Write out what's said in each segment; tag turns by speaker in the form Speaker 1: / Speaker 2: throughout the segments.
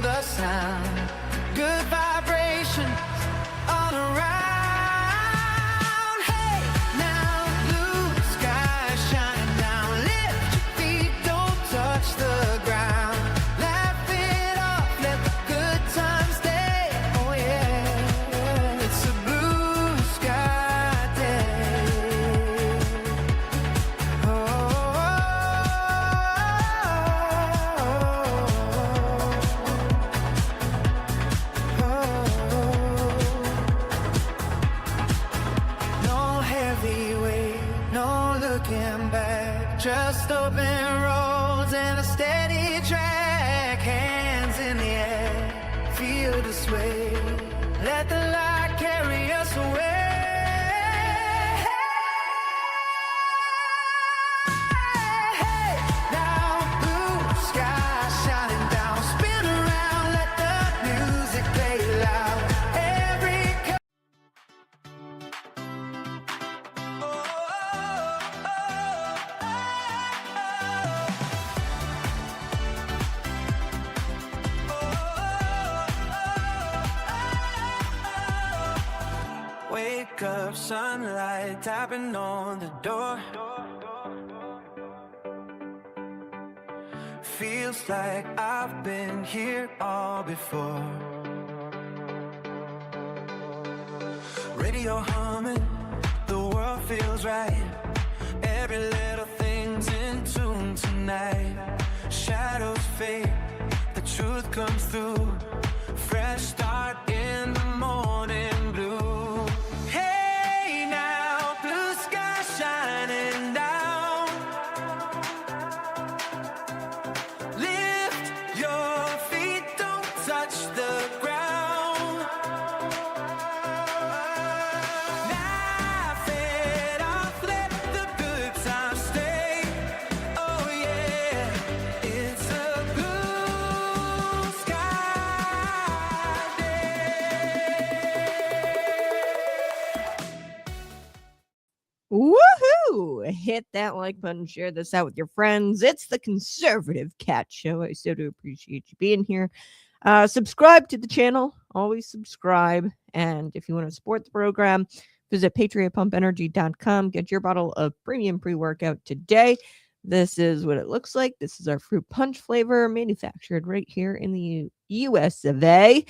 Speaker 1: feel the sound. Good vibrations all around. Hey, now blue sky shining down. Lift your feet, don't touch the ground. Laugh it off, let the good times stay. Oh yeah, it's a blue sky day. No heavyweight, no looking back. Just open roads and a steady track. Hands in the air, feel the sway. Let the light carry us away. Hey, now blue sky shining down. Spin around, let the music play loud. Every wake up, sunlight tapping on the door. Feels like I've been here all before. Radio humming, the world feels right. Every little thing's in tune tonight. Shadows fade, the truth comes through. Fresh start in the morning blue. Hey now, blue sky shining down. Lift your feet, don't touch the ground. Laugh it off, let the good times stay. Oh yeah, it's a blue sky day.
Speaker 2: Woohoo! Hit that like button, share this out with your friends. It's the Conservative Cat Show. I so do appreciate you being here. Subscribe to the channel. Always subscribe. And if you want to support the program, visit patriotpumpenergy.com. Get your bottle of premium pre-workout today. This is what it looks like. This is our fruit punch flavor, manufactured right here in the US of A.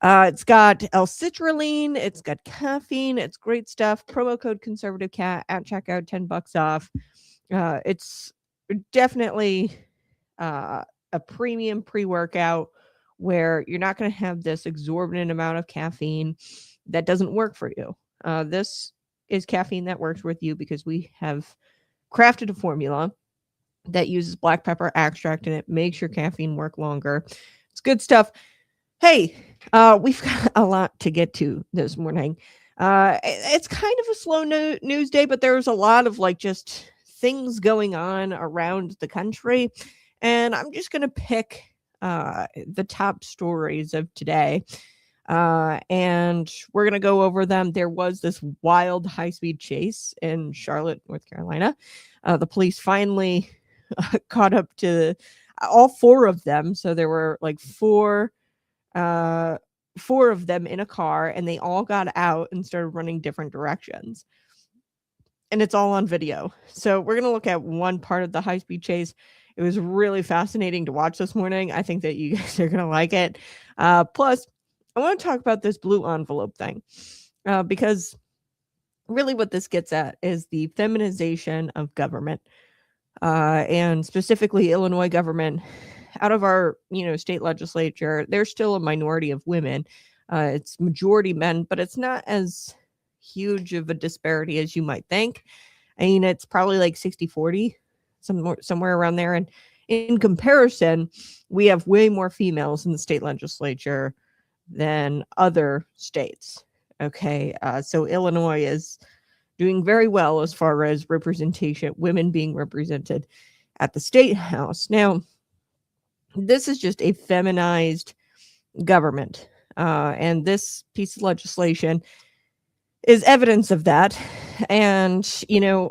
Speaker 2: It's got L-citrulline, it's got caffeine, it's great stuff. Promo code Conservative Cat at checkout, $10 off. It's definitely a premium pre-workout where you're not going to have this exorbitant amount of caffeine that doesn't work for you. This is caffeine that works with you because we have crafted a formula that uses black pepper extract and it makes your caffeine work longer. It's good stuff. Hey, we've got a lot to get to this morning. It's kind of a slow news day, but there's a lot of like just things going on around the country. And I'm just going to pick the top stories of today. And we're going to go over them. There was this wild high-speed chase in Charlotte, North Carolina. The police finally caught up to all four of them. So there were like four of them in a car, and they all got out and started running different directions. And it's all on video. So we're going to look at one part of the high-speed chase. It was really fascinating to watch this morning. I think that you guys are going to like it. Plus, I want to talk about this blue envelope thing because really what this gets at is the feminization of government and specifically Illinois government. Out of our, state legislature, there's still a minority of women. It's majority men, but it's not as huge of a disparity as you might think. I mean, it's probably like 60-40, somewhere around there. And in comparison, we have way more females in the state legislature than other states. Okay, so Illinois is doing very well as far as representation, women being represented at the state house. Now, this is just a feminized government. And this piece of legislation is evidence of that. And,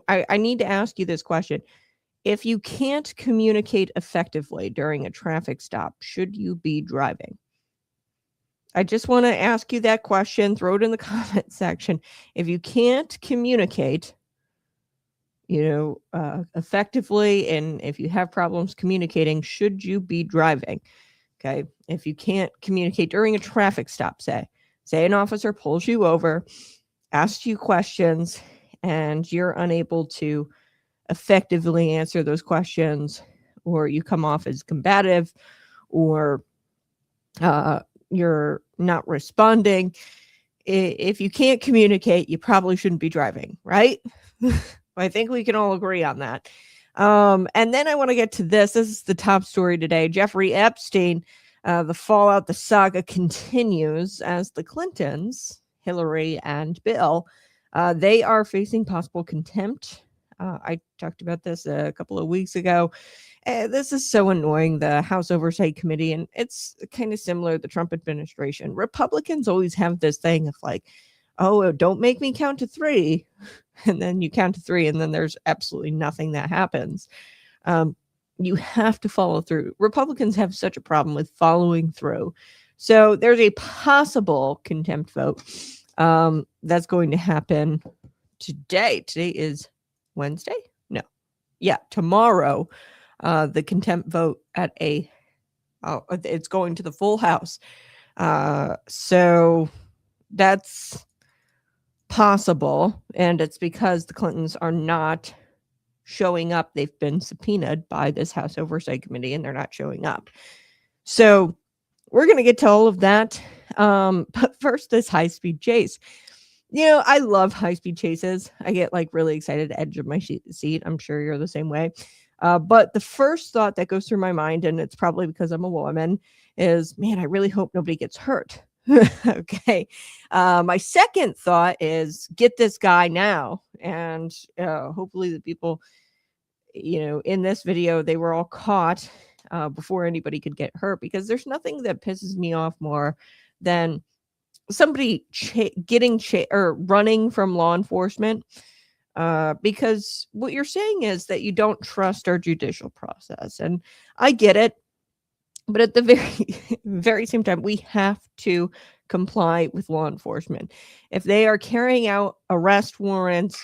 Speaker 2: I need to ask you this question. If you can't communicate effectively during a traffic stop, should you be driving? I just want to ask you that question. Throw it in the comment section. If you can't communicate, effectively, and if you have problems communicating, should you be driving? Okay. If you can't communicate during a traffic stop, say an officer pulls you over, asks you questions, and you're unable to effectively answer those questions, or you come off as combative, or you're not responding. If you can't communicate, you probably shouldn't be driving, right? I think we can all agree on that. And then I want to get to this. This is the top story today. Jeffrey Epstein, the fallout, the saga continues as the Clintons, Hillary and Bill, they are facing possible contempt. I talked about this a couple of weeks ago. This is so annoying, the House Oversight Committee, and it's kind of similar to the Trump administration. Republicans always have this thing of like, oh, don't make me count to 3. And then you count to 3, and then there's absolutely nothing that happens. You have to follow through. Republicans have such a problem with following through. So there's a possible contempt vote that's going to happen today. Today is Wednesday? No. Yeah, tomorrow. The contempt vote it's going to the full House. So that's possible, and it's because the Clintons are not showing up. They've been subpoenaed by this House Oversight Committee, and they're not showing up. So we're going to get to all of that. But first, this high-speed chase. I love high-speed chases. I get like really excited, edge of my seat. I'm sure you're the same way. But the first thought that goes through my mind, and it's probably because I'm a woman, is, man, I really hope nobody gets hurt. Okay. My second thought is, get this guy now. And hopefully the people, in this video, they were all caught before anybody could get hurt, because there's nothing that pisses me off more than somebody running from law enforcement. Because what you're saying is that you don't trust our judicial process. And I get it. But at the very same time, we have to comply with law enforcement. If they are carrying out arrest warrants,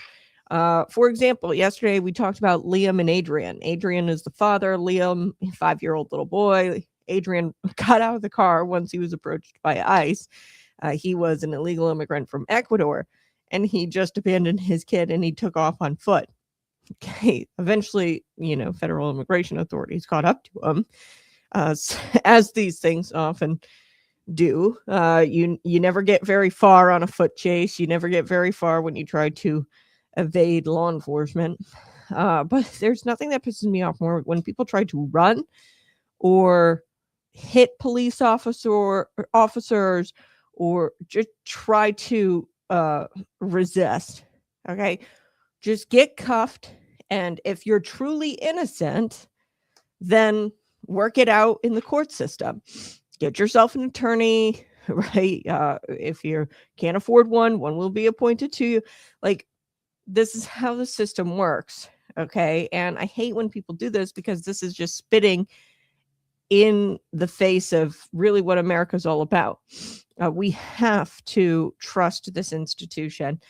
Speaker 2: for example, yesterday we talked about Liam and Adrian. Adrian is the father. Liam, a 5-year-old little boy. Adrian got out of the car once he was approached by ICE. He was an illegal immigrant from Ecuador, and he just abandoned his kid and he took off on foot. Okay. Eventually, federal immigration authorities caught up to him. As these things often do. You never get very far on a foot chase. You never get very far when you try to evade law enforcement. But there's nothing that pisses me off more when people try to run or hit police officers, or just try to resist. Okay, just get cuffed, and if you're truly innocent, then work it out in the court system. Get yourself an attorney, right? If you can't afford one will be appointed to you. Like, this is how the system works, okay? And I hate when people do this, because this is just spitting in the face of really what America's all about. We have to trust this institution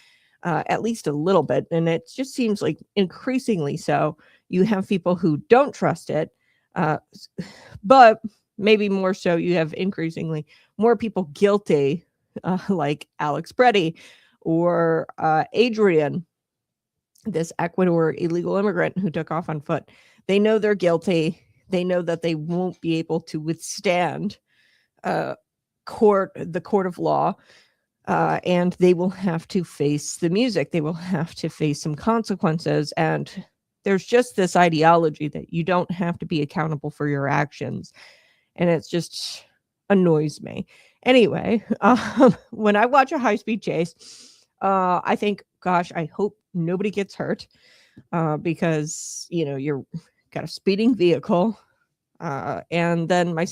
Speaker 2: at least a little bit, and it just seems like increasingly so. You have people who don't trust it, but maybe more so, you have increasingly more people guilty, like Alex Preddy or Adrian, this Ecuador illegal immigrant who took off on foot. They know they're guilty. They know that they won't be able to withstand the court of law, and they will have to face the music. They will have to face some consequences. And there's just this ideology that you don't have to be accountable for your actions. And it just annoys me. Anyway, when I watch a high-speed chase, I think, gosh, I hope nobody gets hurt, because, you're got a speeding vehicle. And then my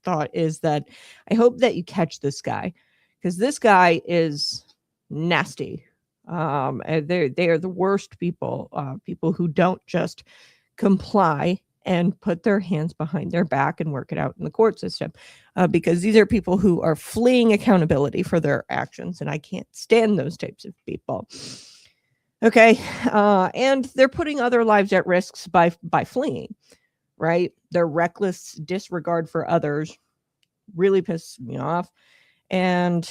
Speaker 2: thought is that I hope that you catch this guy, because this guy is nasty. They are the worst people, people who don't just comply and put their hands behind their back and work it out in the court system, because these are people who are fleeing accountability for their actions, and I can't stand those types of people. Okay, and they're putting other lives at risk by fleeing, right? Their reckless disregard for others really pisses me off. And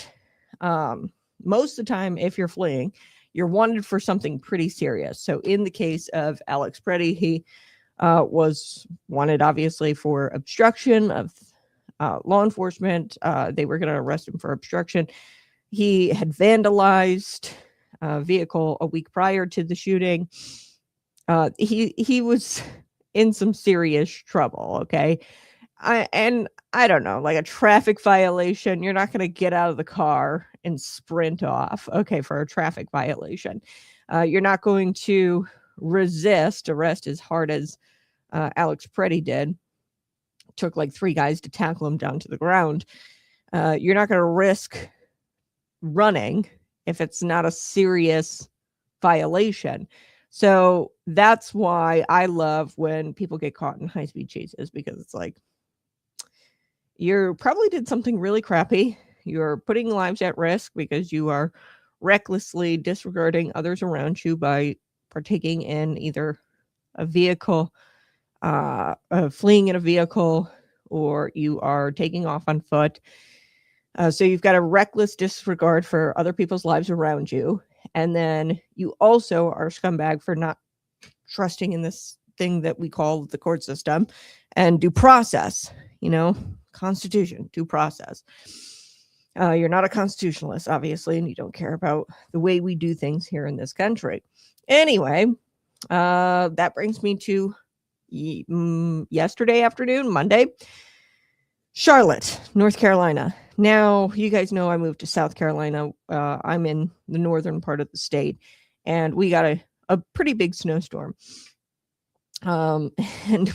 Speaker 2: most of the time, if you're fleeing, you're wanted for something pretty serious. So in the case of Alex Preddy, he was wanted, obviously, for obstruction of law enforcement. They were going to arrest him for obstruction. He had vandalized a vehicle a week prior to the shooting. He was in some serious trouble, okay? I don't know, like a traffic violation, you're not going to get out of the car and sprint off, okay, for a traffic violation. You're not going to resist arrest as hard as Alex Preddy did. Took like 3 guys to tackle him down to the ground. You're not going to risk running if it's not a serious violation. So that's why I love when people get caught in high-speed chases, because it's like, you probably did something really crappy. You're putting lives at risk because you are recklessly disregarding others around you by partaking in either a vehicle, fleeing in a vehicle, or you are taking off on foot. So you've got a reckless disregard for other people's lives around you. And then you also are a scumbag for not trusting in this thing that we call the court system and due process, Constitution, due process. You're not a constitutionalist, obviously, and you don't care about the way we do things here in this country. Anyway, that brings me to yesterday afternoon, Monday, Charlotte, North Carolina. Now, you guys know I moved to South Carolina. I'm in the northern part of the state, and we got a pretty big snowstorm. And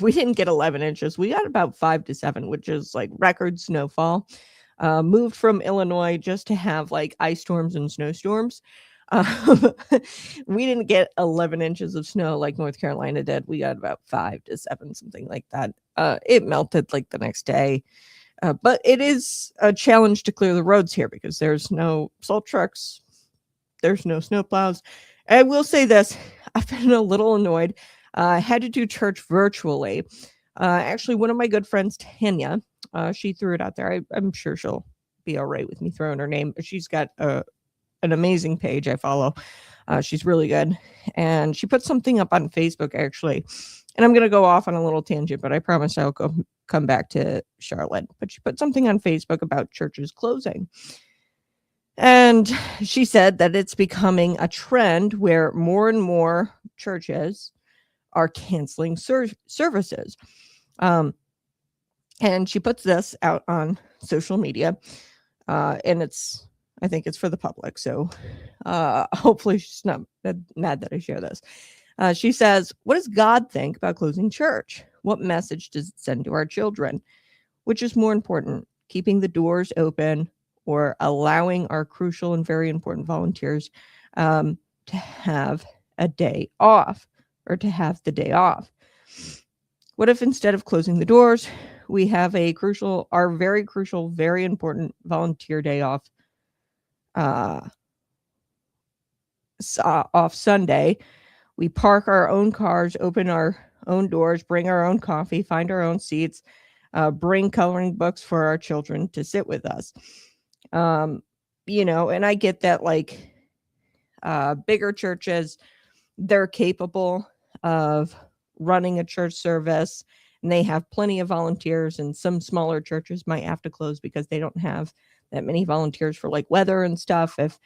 Speaker 2: we didn't get 11 inches. We got about 5 to 7, which is like record snowfall. Moved from Illinois just to have like ice storms and snowstorms. We didn't get 11 inches of snow like North Carolina did. We got about 5 to 7, something like that. It melted like the next day. But it is a challenge to clear the roads here because there's no salt trucks. There's no snowplows. I will say this. I've been a little annoyed. I had to do church virtually. Actually, one of my good friends, Tanya, she threw it out there. I'm sure she'll be all right with me throwing her name. But she's got an amazing page I follow. She's really good. And she put something up on Facebook, actually. And I'm going to go off on a little tangent, but I promise I'll come back to Charlotte. But she put something on Facebook about churches closing. And she said that it's becoming a trend where more and more churches are canceling services. And she puts this out on social media. And I think it's for the public. So hopefully she's not mad that I share this. She says, what does God think about closing church? What message does it send to our children? Which is more important, keeping the doors open or allowing our crucial and very important volunteers to have a day off or to have the day off? What if instead of closing the doors, we have our very crucial, very important volunteer day off off Sunday? We park our own cars, open our own doors, bring our own coffee, find our own seats, bring coloring books for our children to sit with us. And I get that, like, bigger churches, they're capable of running a church service and they have plenty of volunteers, and some smaller churches might have to close because they don't have that many volunteers for like weather and stuff if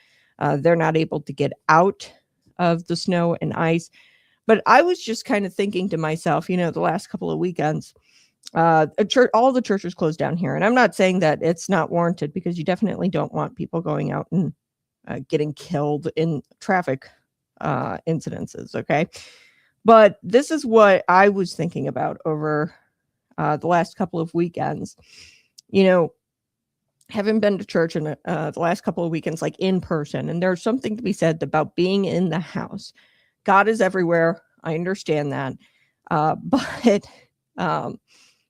Speaker 2: they're not able to get out of the snow and ice. But I was just kind of thinking to myself, the last couple of weekends, all the churches closed down here. And I'm not saying that it's not warranted, because you definitely don't want people going out and getting killed in traffic incidences. Okay. But this is what I was thinking about over the last couple of weekends. Haven't been to church in the last couple of weekends, like in person. And there's something to be said about being in the house. God is everywhere. I understand that. But,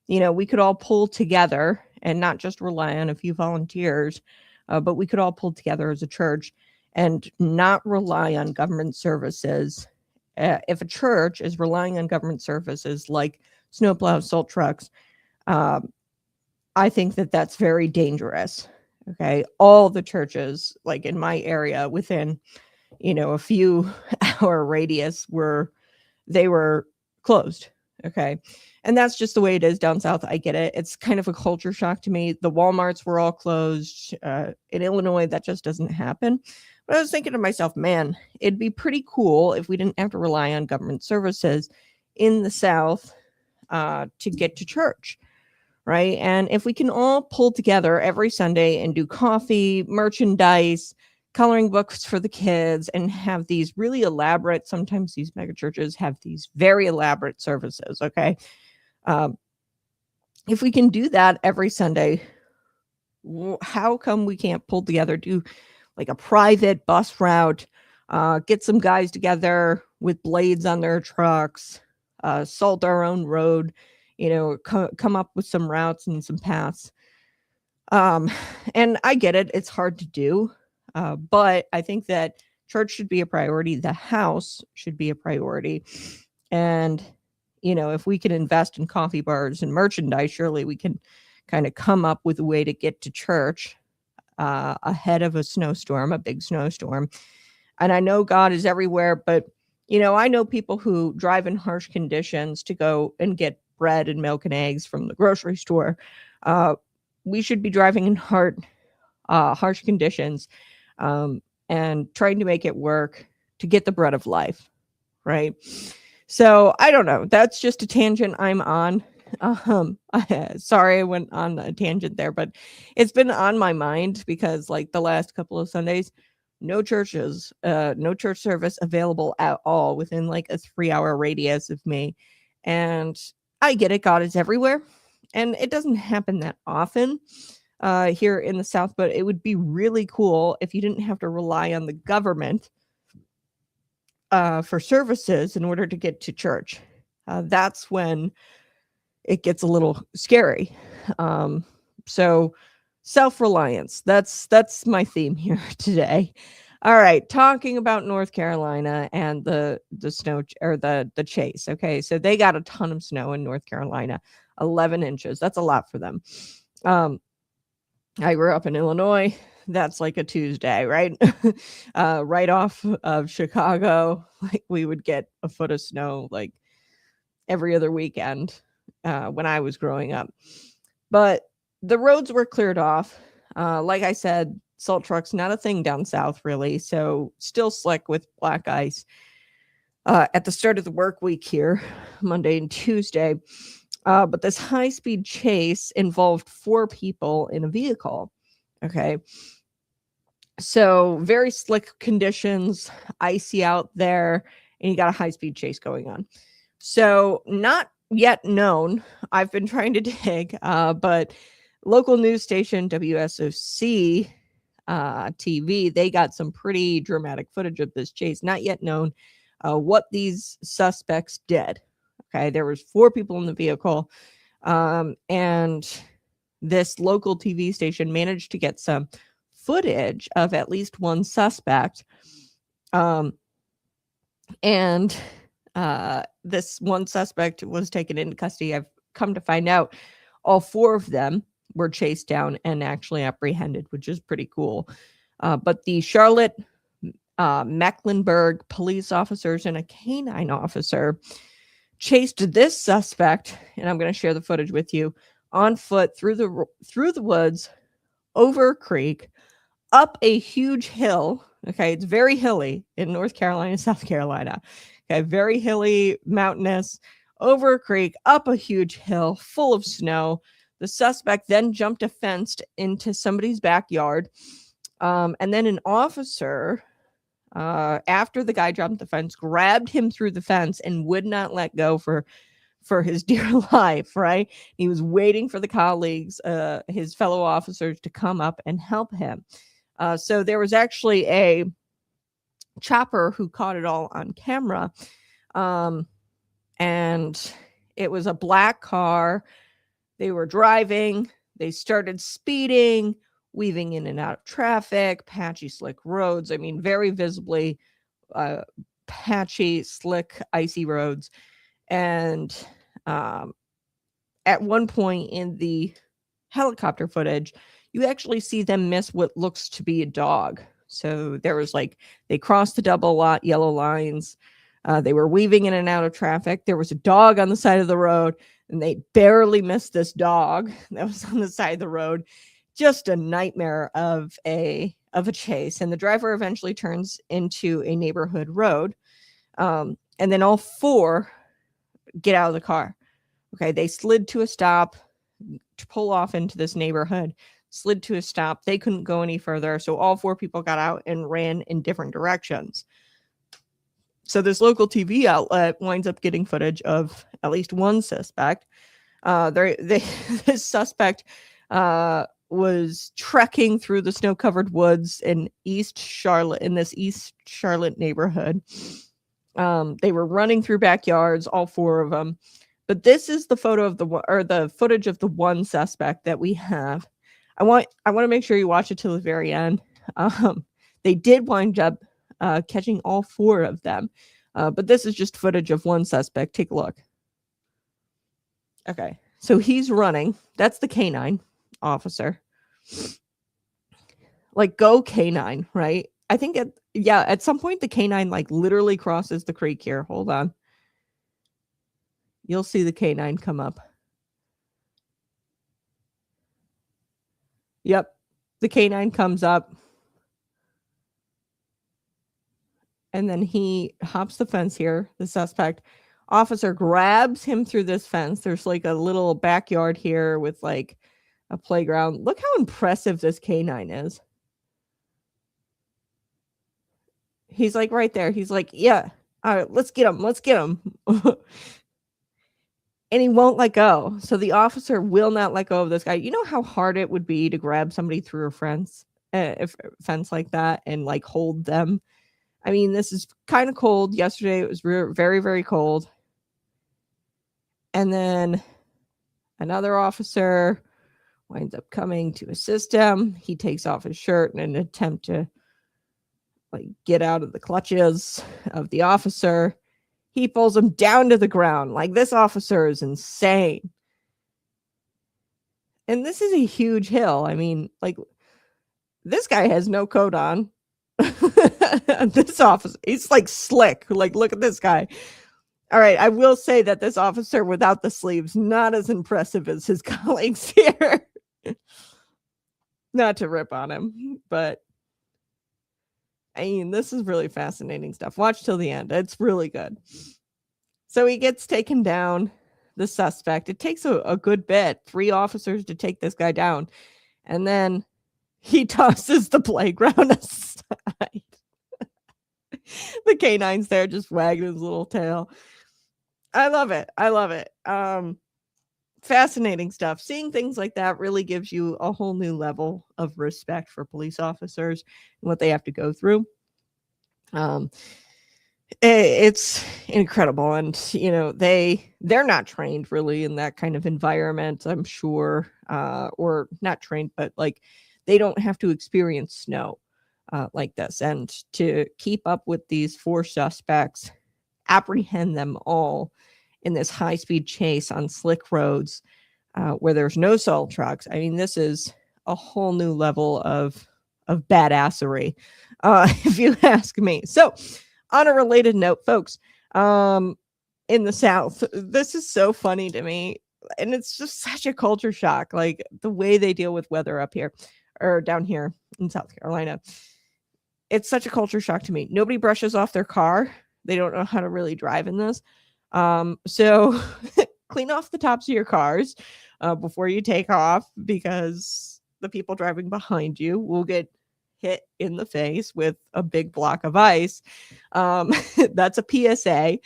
Speaker 2: we could all pull together and not just rely on a few volunteers, but we could all pull together as a church and not rely on government services. If a church is relying on government services like snowplow, salt trucks, I think that that's very dangerous. Okay. All the churches, like in my area, within, a few hour radius they were closed. Okay. And that's just the way it is down south. I get it. It's kind of a culture shock to me. The Walmarts were all closed. In Illinois, that just doesn't happen. But I was thinking to myself, man, it'd be pretty cool if we didn't have to rely on government services in the South to get to church, right? And if we can all pull together every Sunday and do coffee, merchandise, coloring books for the kids, and have these really elaborate, sometimes these mega churches have these very elaborate services, okay? If we can do that every Sunday, how come we can't pull together, do like a private bus route, get some guys together with blades on their trucks, salt our own road, come up with some routes and some paths. And I get it. It's hard to do. But I think that church should be a priority. The house should be a priority. And, if we can invest in coffee bars and merchandise, surely we can kind of come up with a way to get to church ahead of a snowstorm, a big snowstorm. And I know God is everywhere, but, I know people who drive in harsh conditions to go and get bread and milk and eggs from the grocery store. We should be driving in harsh conditions and trying to make it work to get the bread of life, right? So I don't know. That's just a tangent I'm on. Sorry I went on a tangent there, but it's been on my mind because like the last couple of Sundays, no church service available at all within like a 3-hour radius of me. And I get it. God is everywhere. And it doesn't happen that often here in the South, but it would be really cool if you didn't have to rely on the government for services in order to get to church. That's when it gets a little scary. So self-reliance, that's my theme here today. All right, talking about North Carolina and the snow or the chase. Okay, so they got a ton of snow in North Carolina, 11 inches. That's a lot for them. I grew up in Illinois. That's like a Tuesday, right? Right off of Chicago, like we would get a foot of snow like every other weekend when I was growing up. But the roads were cleared off. Like I said, salt trucks, not a thing down south really. So still slick with black ice. At the start of the work week here, Monday and Tuesday. But this high-speed chase involved 4 people in a vehicle. Okay. So very slick conditions, icy out there, and you got a high-speed chase going on. So not yet known. I've been trying to dig, but local news station WSOC TV, they got some pretty dramatic footage of this chase. Not yet known what these suspects did. Okay, there was 4 people in the vehicle, and this local TV station managed to get some footage of at least one suspect. And this one suspect was taken into custody. I've come to find out all 4 of them were chased down and actually apprehended, which is pretty cool. But the Charlotte Mecklenburg police officers and a canine officer chased this suspect, and I'm going to share the footage with you, on foot through the woods, over a creek, up a huge hill. Okay, it's very hilly in North Carolina, South Carolina. Okay, very hilly, mountainous, over a creek, up a huge hill full of snow. The suspect then jumped a fence into somebody's backyard. And then an officer, after the guy jumped the fence, grabbed him through the fence and would not let go for his dear life, right? He was waiting for the colleagues, his fellow officers, to come up and help him. So there was actually a chopper who caught it all on camera. and it was a black car. They were driving. They started speeding, weaving in and out of traffic, patchy, slick roads. I mean, very visibly patchy, slick, icy roads. And at one point in the helicopter footage, you actually see them miss what looks to be a dog. So there was like, they crossed the double yellow lines. They were weaving in and out of traffic. There was a dog on the side of the road, and they barely missed this dog that was on the side of the road. Just a nightmare of a chase. And the driver eventually turns into a neighborhood road. And then all four get out of the car. Okay, they slid to a stop to pull off into this neighborhood, slid to a stop. They couldn't go any further. So all four people got out and ran in different directions. So this local TV outlet winds up getting footage of at least one suspect. This suspect was trekking through the snow-covered woods in East Charlotte, in this East Charlotte neighborhood. They were running through backyards, all four of them. But this is the photo of the footage of the one suspect that we have. I want to make sure you watch it till the very end. They did wind up catching all four of them. But this is just footage of one suspect. Take a look. Okay, so he's running. That's the canine officer. Like, go canine, right? I think at some point the canine like literally crosses the creek here. Hold on. You'll see the canine come up. Yep, the canine comes up. And then he hops the fence here, the suspect. Officer grabs him through this fence. There's like a little backyard here with like a playground. Look how impressive this canine is. He's like right there. He's like, yeah, all right, let's get him. Let's get him. And he won't let go. So the officer will not let go of this guy. You know how hard it would be to grab somebody through a fence like that and like hold them. I mean, this is kind of cold. Yesterday it was very, very cold. And then another officer winds up coming to assist him. He takes off his shirt in an attempt to like get out of the clutches of the officer. He pulls him down to the ground. Like, this officer is insane. And this is a huge hill. I mean, like, this guy has no coat on. This officer, he's like slick. Like, look at this guy. All right, I will say that this officer without the sleeves, not as impressive as his colleagues here. Not to rip on him, but I mean, this is really fascinating stuff. Watch till the end. It's really good. So he gets taken down, the suspect. It takes a good bit, 3 officers to take this guy down. And then he tosses the playground aside. The canine's there just wagging his little tail. I love it. I love it. Fascinating stuff. Seeing things like that really gives you a whole new level of respect for police officers and what they have to go through. It's incredible. And, you know, they're not trained really in that kind of environment, I'm sure, or not trained, but like they don't have to experience snow like this. And to keep up with these 4 suspects, apprehend them all in this high-speed chase on slick roads where there's no salt trucks. I mean, this is a whole new level of badassery, if you ask me. So, on a related note, folks, in the South, this is so funny to me, and it's just such a culture shock, like the way they deal with weather up here, or down here in South Carolina. It's such a culture shock to me. Nobody brushes off their car. They don't know how to really drive in this. So clean off the tops of your cars before you take off, because the people driving behind you will get hit in the face with a big block of ice. That's a PSA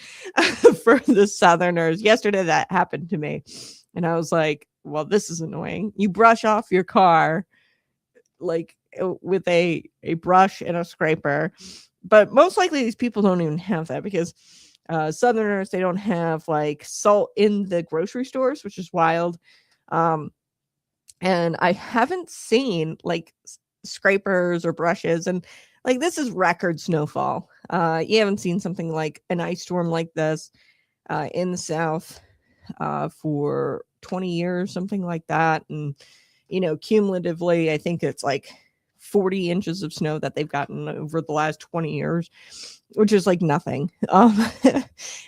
Speaker 2: for the Southerners. Yesterday that happened to me, and I was like, well, this is annoying. You brush off your car like with a brush and a scraper, but most likely these people don't even have that, because Southerners, they don't have like salt in the grocery stores, which is wild. And I haven't seen like scrapers or brushes, and like this is record snowfall. You haven't seen something like an ice storm like this in the South for 20 years, something like that. And cumulatively, I think it's like 40 inches of snow that they've gotten over the last 20 years, which is like nothing.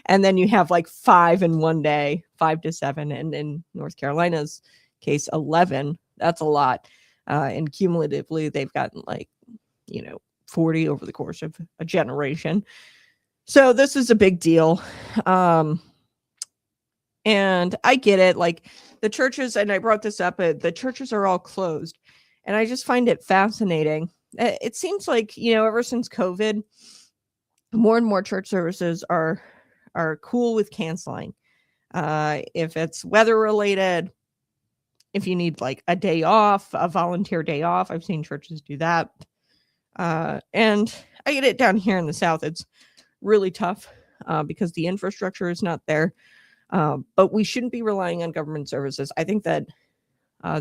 Speaker 2: And then you have like 5 in one day, 5 to 7, and in North Carolina's case 11. That's a lot. And cumulatively they've gotten like 40 over the course of a generation. So this is a big deal. And I get it, like the churches, and I brought this up, the churches are all closed, and I just find it fascinating. It seems like ever since COVID, more and more church services are cool with canceling if it's weather related. If you need like a day off, a volunteer day off, I've seen churches do that. And I get it down here in the South. It's really tough because the infrastructure is not there. But we shouldn't be relying on government services. I think that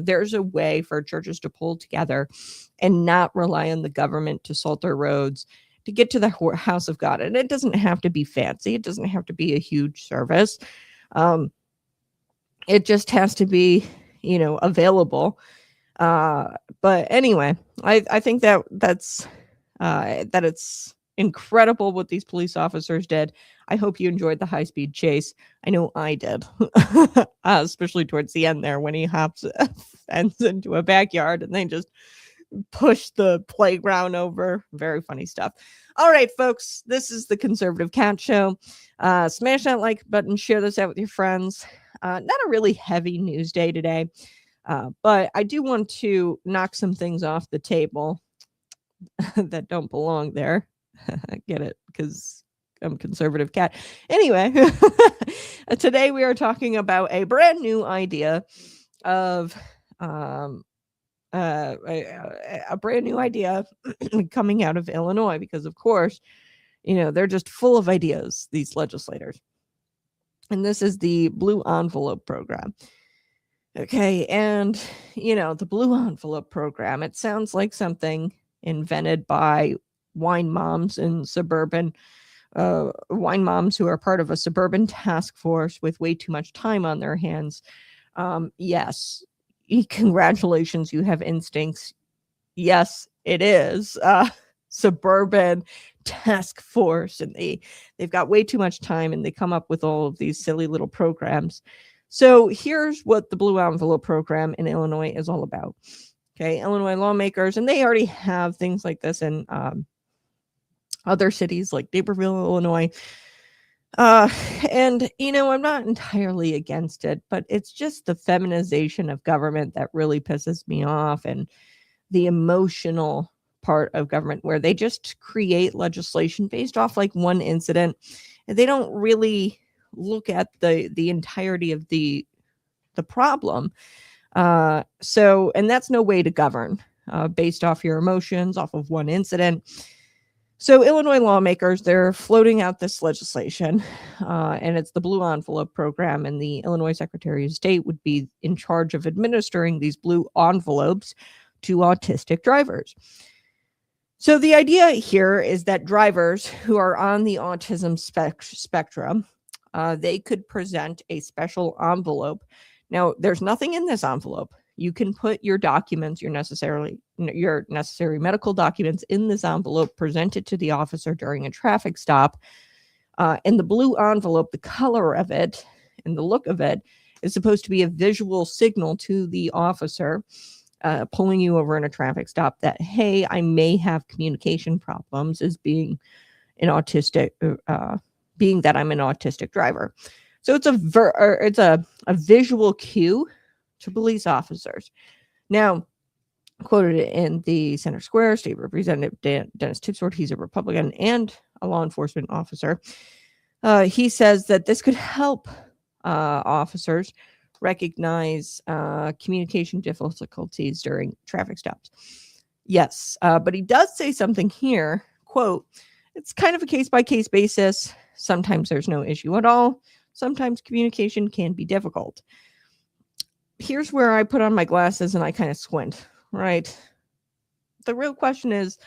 Speaker 2: there's a way for churches to pull together and not rely on the government to salt their roads, to get to the house of God. And it doesn't have to be fancy. It doesn't have to be a huge service. It just has to be available. But anyway, I think that it's incredible what these police officers did. I hope you enjoyed the high-speed chase. I know I did, especially towards the end there when he hops a fence into a backyard and they just push the playground over. Very funny stuff. All right, folks, this is the Conservative Cat Show. Smash that like button, share this out with your friends. Not a really heavy news day today, but I do want to knock some things off the table that don't belong there. Get it? Because I'm a conservative cat. Anyway, today we are talking about a brand new idea of a brand new idea coming out of Illinois, because of course, they're just full of ideas, these legislators. And this is the Blue Envelope Program. Okay, and the Blue Envelope Program, it sounds like something invented by wine moms in suburban wine moms who are part of a suburban task force with way too much time on their hands. Yes, congratulations, you have instincts. Yes, it is suburban task force, and they've got way too much time, and they come up with all of these silly little programs. So here's what the Blue Envelope Program in Illinois is all about. Okay, Illinois lawmakers, and they already have things like this in other cities like Naperville, Illinois. And, I'm not entirely against it, but it's just the feminization of government that really pisses me off, and the emotional part of government where they just create legislation based off like one incident, and they don't really look at the entirety of the problem. So, and that's no way to govern based off your emotions, off of one incident. So Illinois lawmakers, they're floating out this legislation, and it's the Blue Envelope Program, and the Illinois Secretary of State would be in charge of administering these blue envelopes to autistic drivers. So the idea here is that drivers who are on the autism spectrum, they could present a special envelope. Now, there's nothing in this envelope. You can put your documents, your necessary medical documents in this envelope, present it to the officer during a traffic stop. And the blue envelope, the color of it and the look of it is supposed to be a visual signal to the officer pulling you over in a traffic stop that, hey, I may have communication problems as being an autistic, being that I'm an autistic driver. So it's a visual cue to police officers. Now, quoted in the Center Square, State Representative Dennis Tipsworth, he's a Republican and a law enforcement officer. He says that this could help officers recognize communication difficulties during traffic stops. Yes, but he does say something here, quote, it's kind of a case-by-case basis. Sometimes there's no issue at all. Sometimes communication can be difficult. Here's where I put on my glasses and I kind of squint, right? The real question is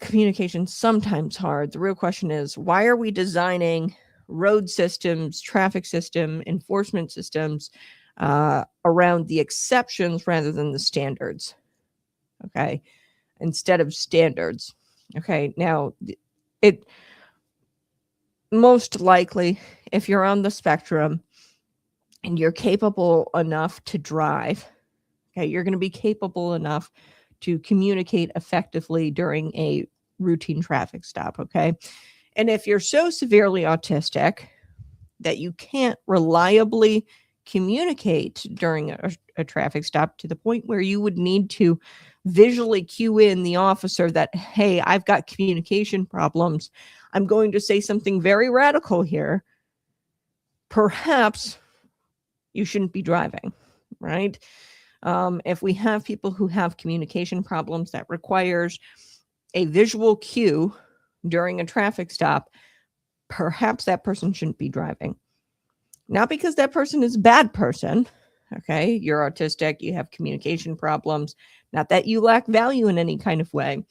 Speaker 2: communication sometimes hard? The real question is, why are we designing road systems, traffic system, enforcement systems around the exceptions rather than the standards? Okay. Instead of standards. Okay. Now, it most likely, if you're on the spectrum and you're capable enough to drive, okay, you're going to be capable enough to communicate effectively during a routine traffic stop. Okay. And if you're so severely autistic that you can't reliably communicate during a traffic stop to the point where you would need to visually cue in the officer that, hey, I've got communication problems, I'm going to say something very radical here, perhaps you shouldn't be driving, right? If we have people who have communication problems that requires a visual cue during a traffic stop, perhaps that person shouldn't be driving. Not because that person is a bad person. Okay. You're autistic. You have communication problems. Not that you lack value in any kind of way,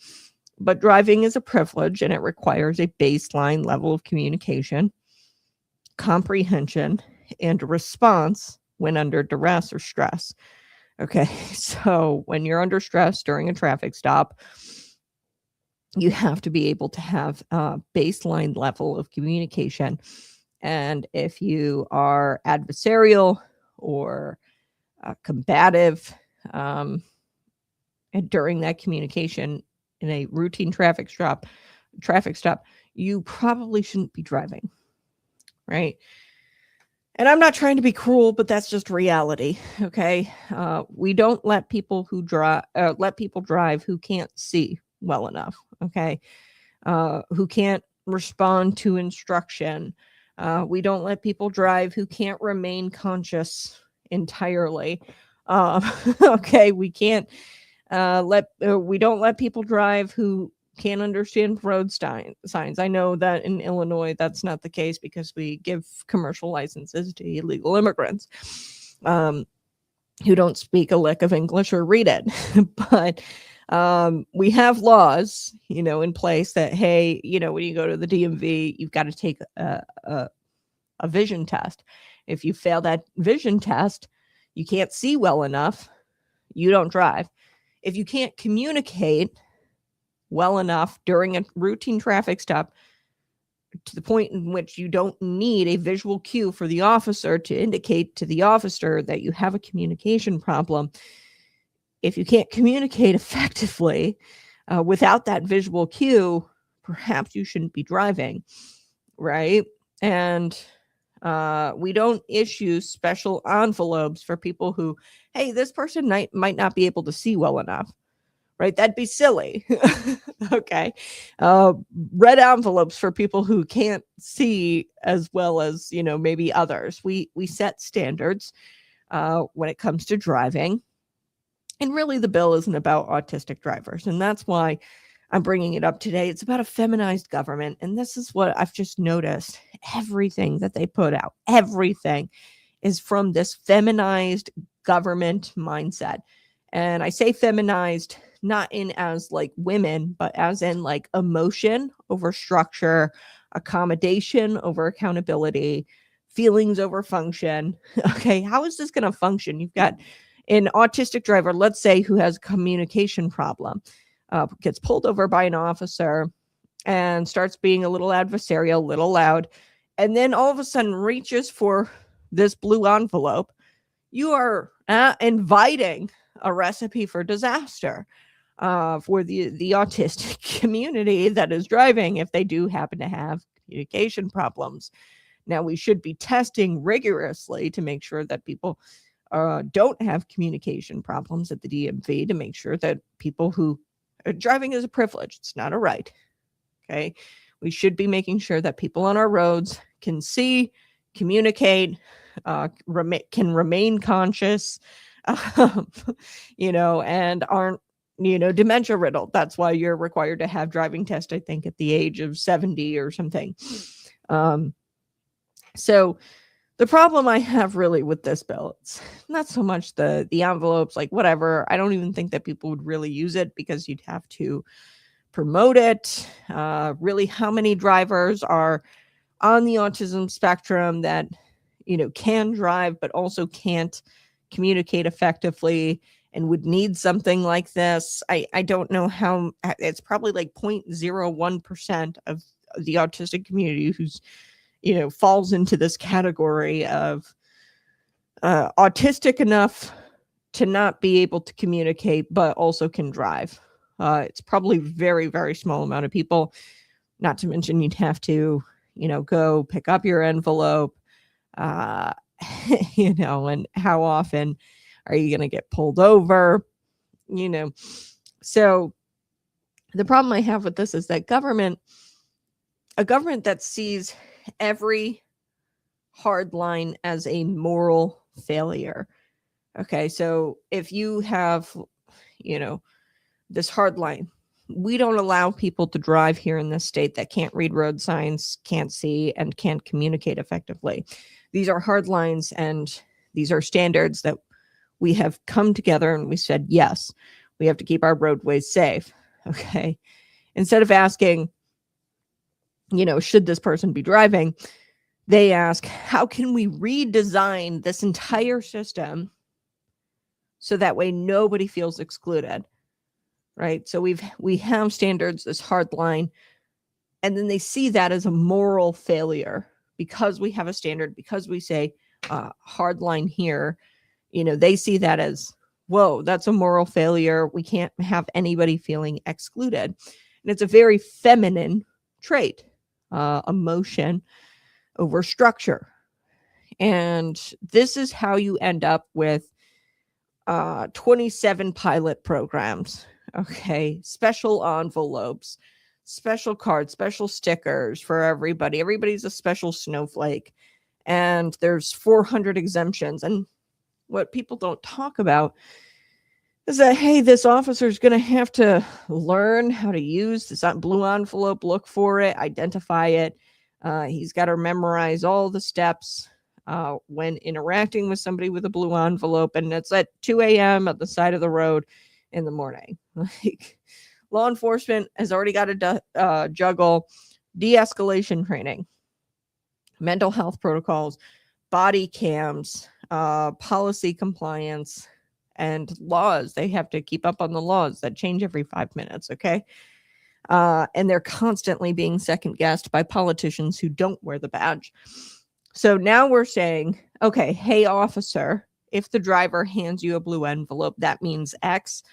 Speaker 2: but driving is a privilege and it requires a baseline level of communication, comprehension, and response when under duress or stress. Okay. So when you're under stress during a traffic stop, you have to be able to have a baseline level of communication. And if you are adversarial or combative and during that communication in a routine traffic stop, you probably shouldn't be driving, right? And I'm not trying to be cruel, but that's just reality. Okay, we don't let people drive who can't see well enough. Okay, who can't respond to instruction. We don't let people drive who can't remain conscious entirely. Okay, we can't we don't let people drive who can't understand road signs. I know that in Illinois that's not the case because we give commercial licenses to illegal immigrants who don't speak a lick of English or read it. But we have laws, in place that, hey, when you go to the DMV, you've got to take a vision test. If you fail that vision test, you can't see well enough, you don't drive. If you can't communicate well enough during a routine traffic stop to the point in which you don't need a visual cue for the officer to indicate to the officer that you have a communication problem, if you can't communicate effectively without that visual cue, perhaps you shouldn't be driving, right? And we don't issue special envelopes for people who, hey, this person might not be able to see well enough, right? That'd be silly. Okay. Red envelopes for people who can't see as well as, maybe others. We set standards when it comes to driving. And really, the bill isn't about autistic drivers. And that's why I'm bringing it up today. It's about a feminized government. And this is what I've just noticed. Everything that they put out, everything is from this feminized government mindset. And I say feminized, not in as like women, but as in like emotion over structure, accommodation over accountability, feelings over function. Okay, how is this going to function? You've got an autistic driver, let's say, who has a communication problem, gets pulled over by an officer and starts being a little adversarial, a little loud, and then all of a sudden reaches for this blue envelope. You are inviting a recipe for disaster for the autistic community that is driving if they do happen to have communication problems. Now, we should be testing rigorously to make sure that people don't have communication problems at the DMV, to make sure that people who driving is a privilege. It's not a right. Okay. We should be making sure that people on our roads can see, communicate, can remain conscious, and aren't dementia riddled. That's why you're required to have driving test, I think, at the age of 70 or something. So the problem I have really with this bill, it's not so much the envelopes, like whatever. I don't even think that people would really use it because you'd have to promote it. Really, how many drivers are on the autism spectrum that, can drive, but also can't communicate effectively and would need something like this? I don't know how. It's probably like 0.01% of the autistic community who's, falls into this category of autistic enough to not be able to communicate, but also can drive. It's probably very, very small amount of people. Not to mention you'd have to, go pick up your envelope, and how often are you going to get pulled over? So the problem I have with this is that a government that sees every hard line as a moral failure. Okay, so if you have, this hard line, we don't allow people to drive here in this state that can't read road signs, can't see, and can't communicate effectively. These are hard lines, and these are standards that we have come together and we said, yes, we have to keep our roadways safe. Okay, instead of asking, should this person be driving? They ask, how can we redesign this entire system so that way nobody feels excluded, right? So we have standards, this hard line, and then they see that as a moral failure because we have a standard, because we say hard line here, they see that as, whoa, that's a moral failure. We can't have anybody feeling excluded. And it's a very feminine trait. Emotion over structure. And this is how you end up with 27 pilot programs. Okay. Special envelopes, special cards, special stickers for everybody. Everybody's a special snowflake. And there's 400 exemptions. And what people don't talk about is that, hey, this officer is going to have to learn how to use this blue envelope, look for it, identify it. He's got to memorize all the steps when interacting with somebody with a blue envelope. And it's at 2 a.m. at the side of the road in the morning. Like, law enforcement has already got to juggle de-escalation training, mental health protocols, body cams, policy compliance, and laws. They have to keep up on the laws that change every 5 minutes, okay? And they're constantly being second guessed by politicians who don't wear the badge. So now we're saying, okay, hey, officer, if the driver hands you a blue envelope, that means X,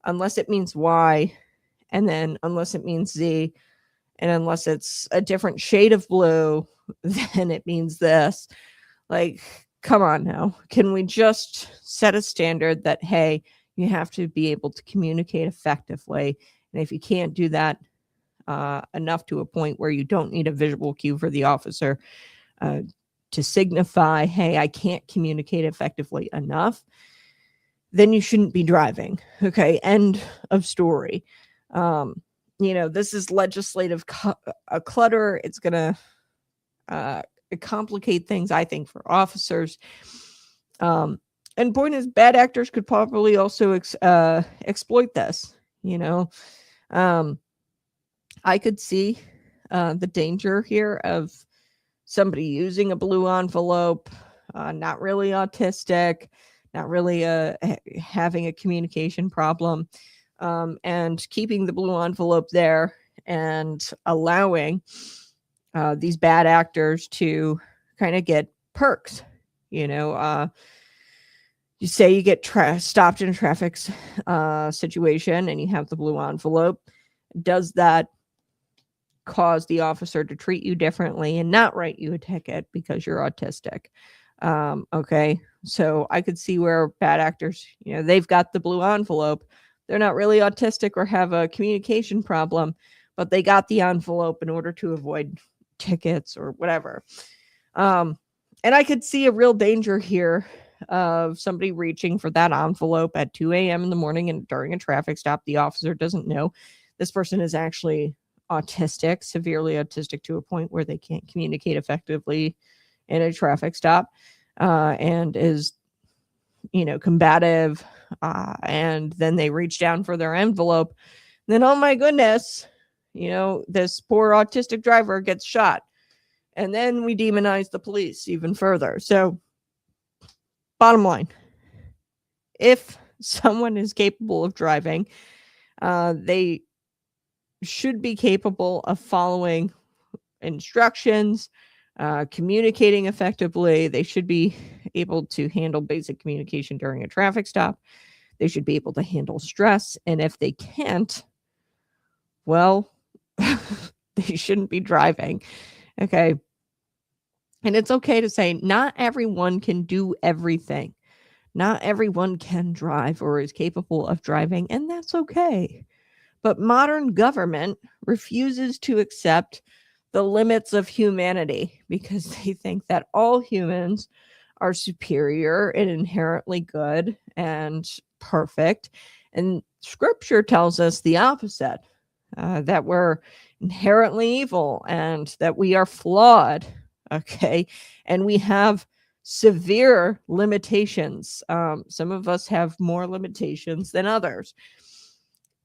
Speaker 2: unless it means Y, and then unless it means Z, and unless it's a different shade of blue, then it means this. Like, come on now. Can we just set a standard that, hey, you have to be able to communicate effectively? And if you can't do that enough to a point where you don't need a visual cue for the officer to signify, hey, I can't communicate effectively enough, then you shouldn't be driving. Okay, end of story. This is legislative clutter. It's going to complicate things, I think, for officers. And point is, bad actors could probably also exploit this. I could see the danger here of somebody using a blue envelope, not really autistic, not really having a communication problem, and keeping the blue envelope there and allowing these bad actors to kind of get perks. You say you get stopped in a traffic situation and you have the blue envelope. Does that cause the officer to treat you differently and not write you a ticket because you're autistic? Okay, so I could see where bad actors, they've got the blue envelope. They're not really autistic or have a communication problem, but they got the envelope in order to avoid tickets or whatever. And I could see a real danger here of somebody reaching for that envelope at 2 a.m. in the morning and during a traffic stop. The officer doesn't know this person is actually autistic, severely autistic, to a point where they can't communicate effectively in a traffic stop, and is, combative, and then they reach down for their envelope. Then, oh my goodness, this poor autistic driver gets shot. And then we demonize the police even further. So, bottom line, if someone is capable of driving, they should be capable of following instructions, communicating effectively. They should be able to handle basic communication during a traffic stop. They should be able to handle stress. And if they can't, well, they shouldn't be driving. Okay. And it's okay to say not everyone can do everything. Not everyone can drive or is capable of driving, and that's okay. But modern government refuses to accept the limits of humanity because they think that all humans are superior and inherently good and perfect. And scripture tells us the opposite, that we're inherently evil and that we are flawed. Okay. And we have severe limitations. Some of us have more limitations than others.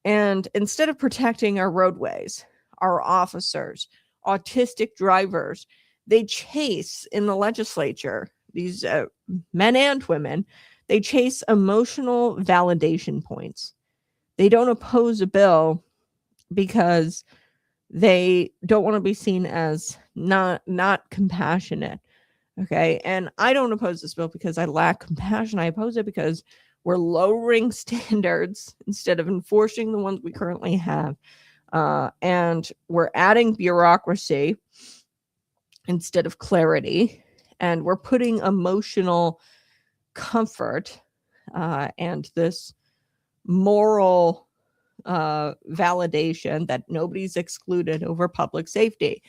Speaker 2: And instead of protecting our roadways, our officers, autistic drivers, they chase in the legislature, these men and women, they chase emotional validation points. They don't oppose a bill because they don't want to be seen as not compassionate. Okay. And I don't oppose this bill because I lack compassion. I oppose it because we're lowering standards instead of enforcing the ones we currently have. And we're adding bureaucracy instead of clarity. And we're putting emotional comfort and this moral validation that nobody's excluded over public safety.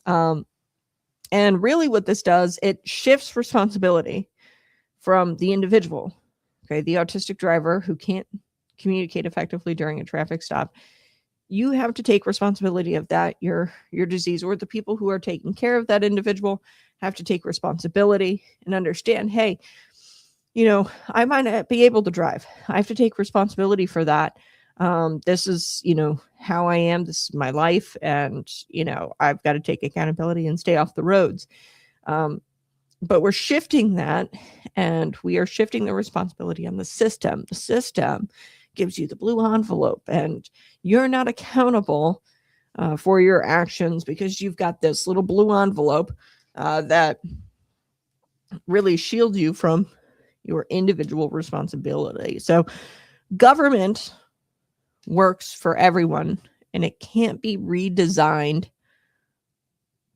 Speaker 2: And really what this does, it shifts responsibility from the individual, okay, the autistic driver who can't communicate effectively during a traffic stop. You have to take responsibility of that, your disease, or the people who are taking care of that individual have to take responsibility and understand, hey, I might not be able to drive. I have to take responsibility for that. This is, how I am. This is my life. And, I've got to take accountability and stay off the roads. But we're shifting that, and we are shifting the responsibility on the system. The system gives you the blue envelope, and you're not accountable for your actions because you've got this little blue envelope that really shields you from your individual responsibility. So government works for everyone, and it can't be redesigned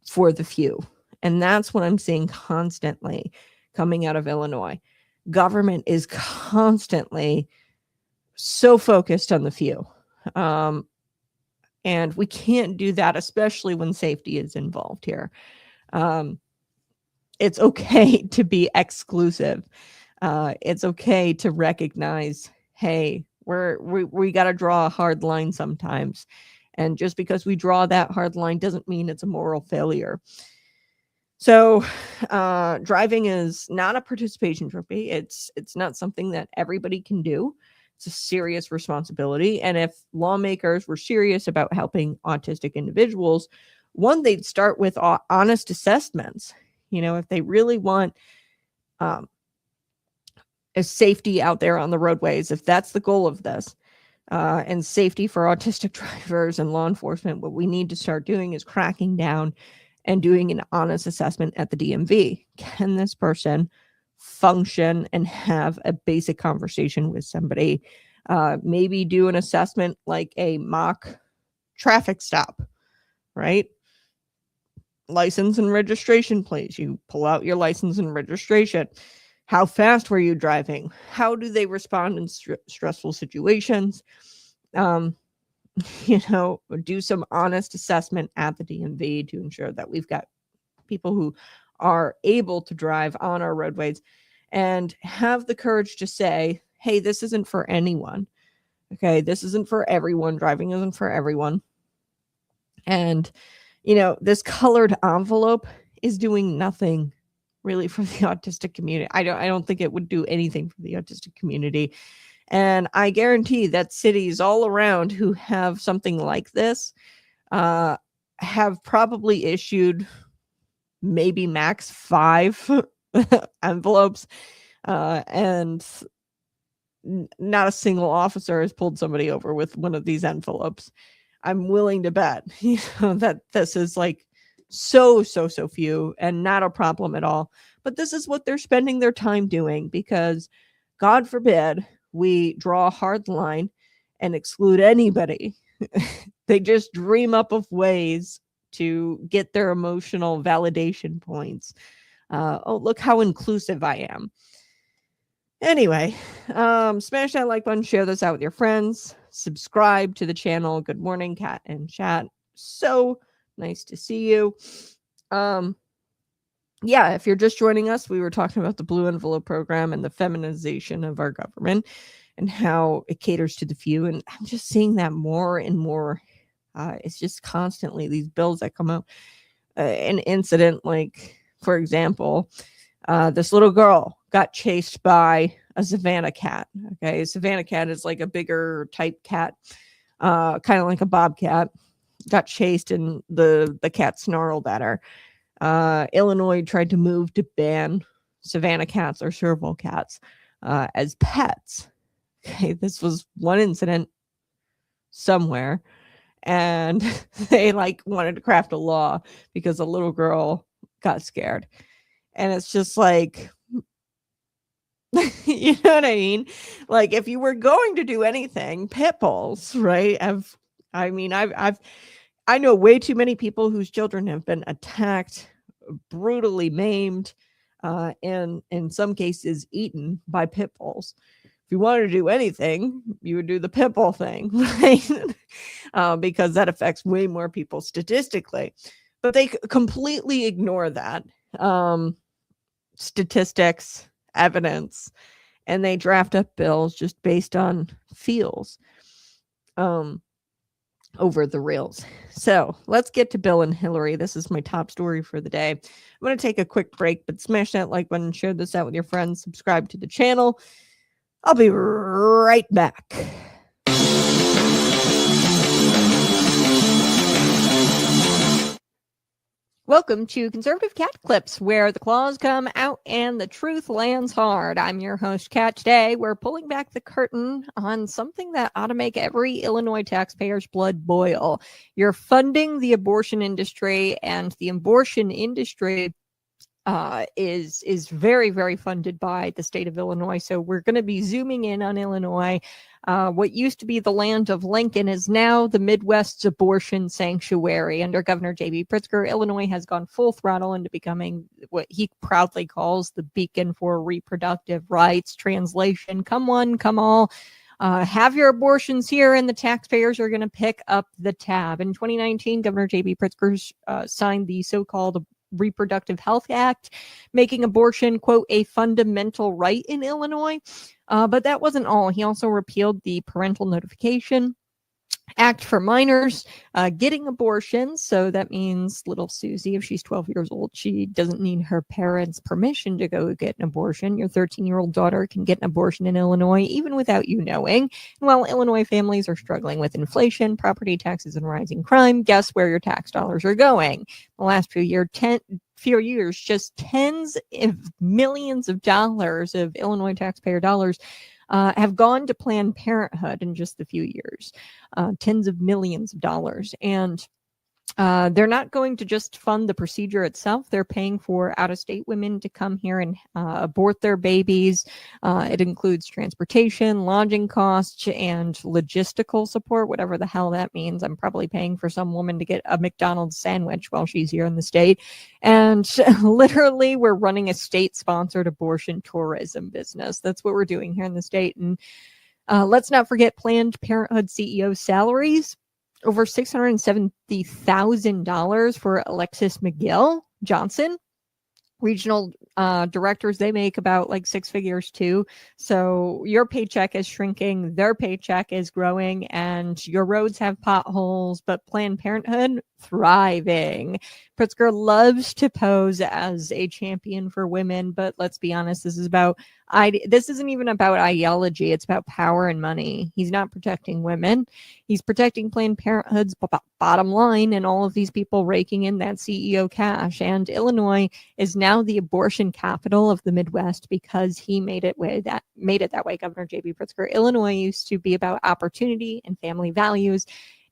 Speaker 2: for the few. And that's what I'm seeing constantly coming out of Illinois. Government is constantly so focused on the few. And we can't do that, especially when safety is involved here. It's okay to be exclusive. It's okay to recognize, hey, we got to draw a hard line sometimes. And just because we draw that hard line doesn't mean it's a moral failure. So driving is not a participation trophy. It's not something that everybody can do. It's a serious responsibility. And if lawmakers were serious about helping autistic individuals, one, they'd start with honest assessments. If they really want a safety out there on the roadways, if that's the goal of this, and safety for autistic drivers and law enforcement, what we need to start doing is cracking down and doing an honest assessment at the DMV. Can this person function and have a basic conversation with somebody? Maybe do an assessment like a mock traffic stop, right? License and registration, please. You pull out your license and registration. How fast were you driving? How do they respond in stressful situations? Do some honest assessment at the DMV to ensure that we've got people who are able to drive on our roadways. and have the courage to say, hey, this isn't for anyone. Okay, this isn't for everyone. Driving isn't for everyone. And, this colored envelope is doing nothing really for the autistic community. I don't think it would do anything for the autistic community. And I guarantee that cities all around who have something like this have probably issued maybe max 5 envelopes, and not a single officer has pulled somebody over with one of these envelopes. I'm willing to bet, that this is like so few and not a problem at all. But this is what they're spending their time doing, because God forbid we draw a hard line and exclude anybody. They just dream up of ways to get their emotional validation points. Oh, look how inclusive I am. Anyway, smash that like button, share this out with your friends, subscribe to the channel. Good morning, Cat and Chat. So nice to see you. Yeah, if you're just joining us, we were talking about the Blue Envelope program and the feminization of our government and how it caters to the few. And I'm just seeing that more and more. It's just constantly these bills that come out. An incident like, for example, this little girl got chased by a Savannah cat. Okay, a Savannah cat is like a bigger type cat, kind of like a bobcat. Got chased and the cat snarled at her. Illinois tried to move to ban Savannah cats or serval cats as pets. Okay, this was one incident somewhere, and they wanted to craft a law because a little girl got scared. And it's just like, you know what I mean? Like, if you were going to do anything, pit bulls, right? I know way too many people whose children have been attacked, brutally maimed, and in some cases eaten by pit bulls. If you wanted to do anything, you would do the pit bull thing, right? Because that affects way more people statistically. But they completely ignore that. Statistics, evidence, and they draft up bills just based on feels over the rails. So let's get to Bill and Hillary. This is my top story for the day. I'm going to take a quick break, but smash that like button, share this out with your friends, subscribe to the channel. I'll be right back. Welcome to Conservative Cat Clips, where the claws come out and the truth lands hard. I'm your host, Cat. Today, we're pulling back the curtain on something that ought to make every Illinois taxpayer's blood boil. You're funding the abortion industry, and the abortion industry is very, very funded by the state of Illinois. So we're going to be zooming in on Illinois. What used to be the land of Lincoln is now the Midwest's abortion sanctuary. Under Governor J.B. Pritzker, Illinois has gone full throttle into becoming what he proudly calls the beacon for reproductive rights. Translation, come one, come all. Have your abortions here, and the taxpayers are going to pick up the tab. In 2019, Governor J.B. Pritzker signed the so-called Reproductive Health Act, making abortion, quote, a fundamental right in Illinois. But that wasn't all. He also repealed the Parental Notification Act for minors getting abortions. So that means little Susie, if she's 12 years old, she doesn't need her parents' permission to go get an abortion. Your 13-year-old daughter can get an abortion in Illinois, even without you knowing. And while Illinois families are struggling with inflation, property taxes, and rising crime, guess where your tax dollars are going? The last few years, just tens of millions of dollars of Illinois taxpayer dollars have gone to Planned Parenthood in just a few years, tens of millions of dollars. And they're not going to just fund the procedure itself. They're paying for out-of-state women to come here and abort their babies. It includes transportation, lodging costs, and logistical support, whatever the hell that means. I'm probably paying for some woman to get a McDonald's sandwich while she's here in the state. And literally, we're running a state-sponsored abortion tourism business. That's what we're doing here in the state. And let's not forget Planned Parenthood CEO salaries. Over $670,000 for Alexis McGill Johnson, regional directors, they make about like 6 figures too. So your paycheck is shrinking, their paycheck is growing, and your roads have potholes, but Planned Parenthood thriving. Pritzker loves to pose as a champion for women, but let's be honest, this isn't even about ideology. It's about power and money. He's not protecting women. He's protecting Planned Parenthood's bottom line and all of these people raking in that CEO cash. And Illinois is now the abortion capital of the Midwest because he made it that way. Governor J.B. Pritzker. Illinois used to be about opportunity and family values.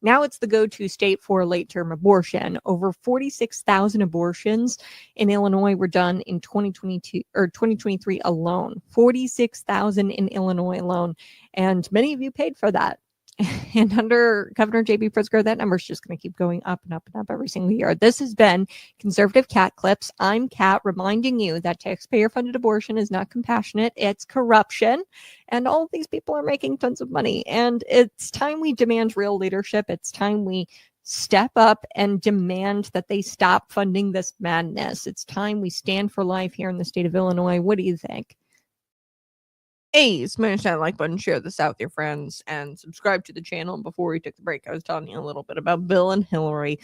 Speaker 2: Now it's the go-to state for late-term abortion. Over 46,000 abortions in Illinois were done in 2022 or 2023 alone. 46,000 in Illinois alone, and many of you paid for that. And under Governor J.B. Pritzker, that number is just going to keep going up and up and up every single year. This has been Conservative Cat Clips. I'm Kat, reminding you that taxpayer-funded abortion is not compassionate. It's corruption. And all of these people are making tons of money. And it's time we demand real leadership. It's time we step up and demand that they stop funding this madness. It's time we stand for life here in the state of Illinois. What do you think? Hey, smash that like button, share this out with your friends, and subscribe to the channel. Before we took the break, I was telling you a little bit about Bill and Hillary.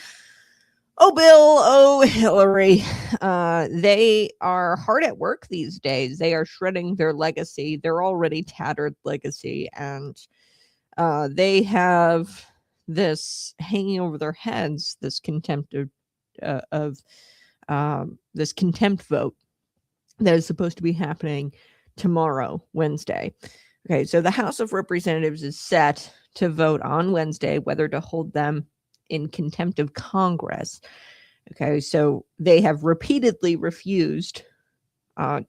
Speaker 2: Oh, Bill, oh, Hillary. They are hard at work these days. They are shredding their legacy, their already tattered legacy, and they have this hanging over their heads, this contempt this contempt vote that is supposed to be happening tomorrow, Wednesday. Okay, so the House of Representatives is set to vote on Wednesday whether to hold them in contempt of Congress. Okay, so they have repeatedly refused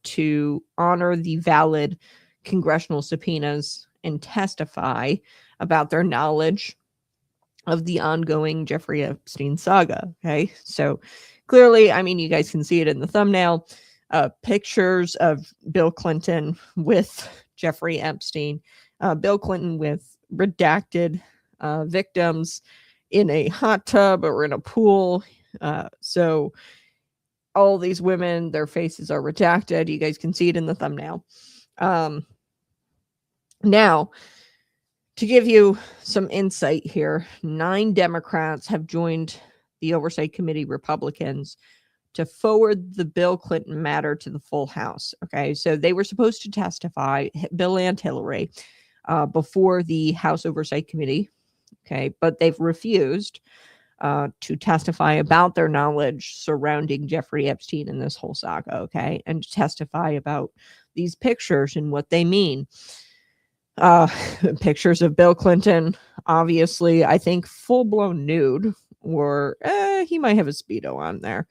Speaker 2: to honor the valid congressional subpoenas and testify about their knowledge of the ongoing Jeffrey Epstein saga. Okay, so clearly, I mean, you guys can see it in the thumbnail. Pictures of Bill Clinton with Jeffrey Epstein, Bill Clinton with redacted victims in a hot tub or in a pool. So all these women, their faces are redacted. You guys can see it in the thumbnail. Now, to give you some insight here, 9 Democrats have joined the Oversight Committee Republicans to forward the Bill Clinton matter to the full House. Okay, so they were supposed to testify, Bill and Hillary, before the House Oversight Committee. Okay, but they've refused to testify about their knowledge surrounding Jeffrey Epstein and this whole saga. Okay, and to testify about these pictures and what they mean. Pictures of Bill Clinton, obviously, I think full-blown nude, or he might have a Speedo on there.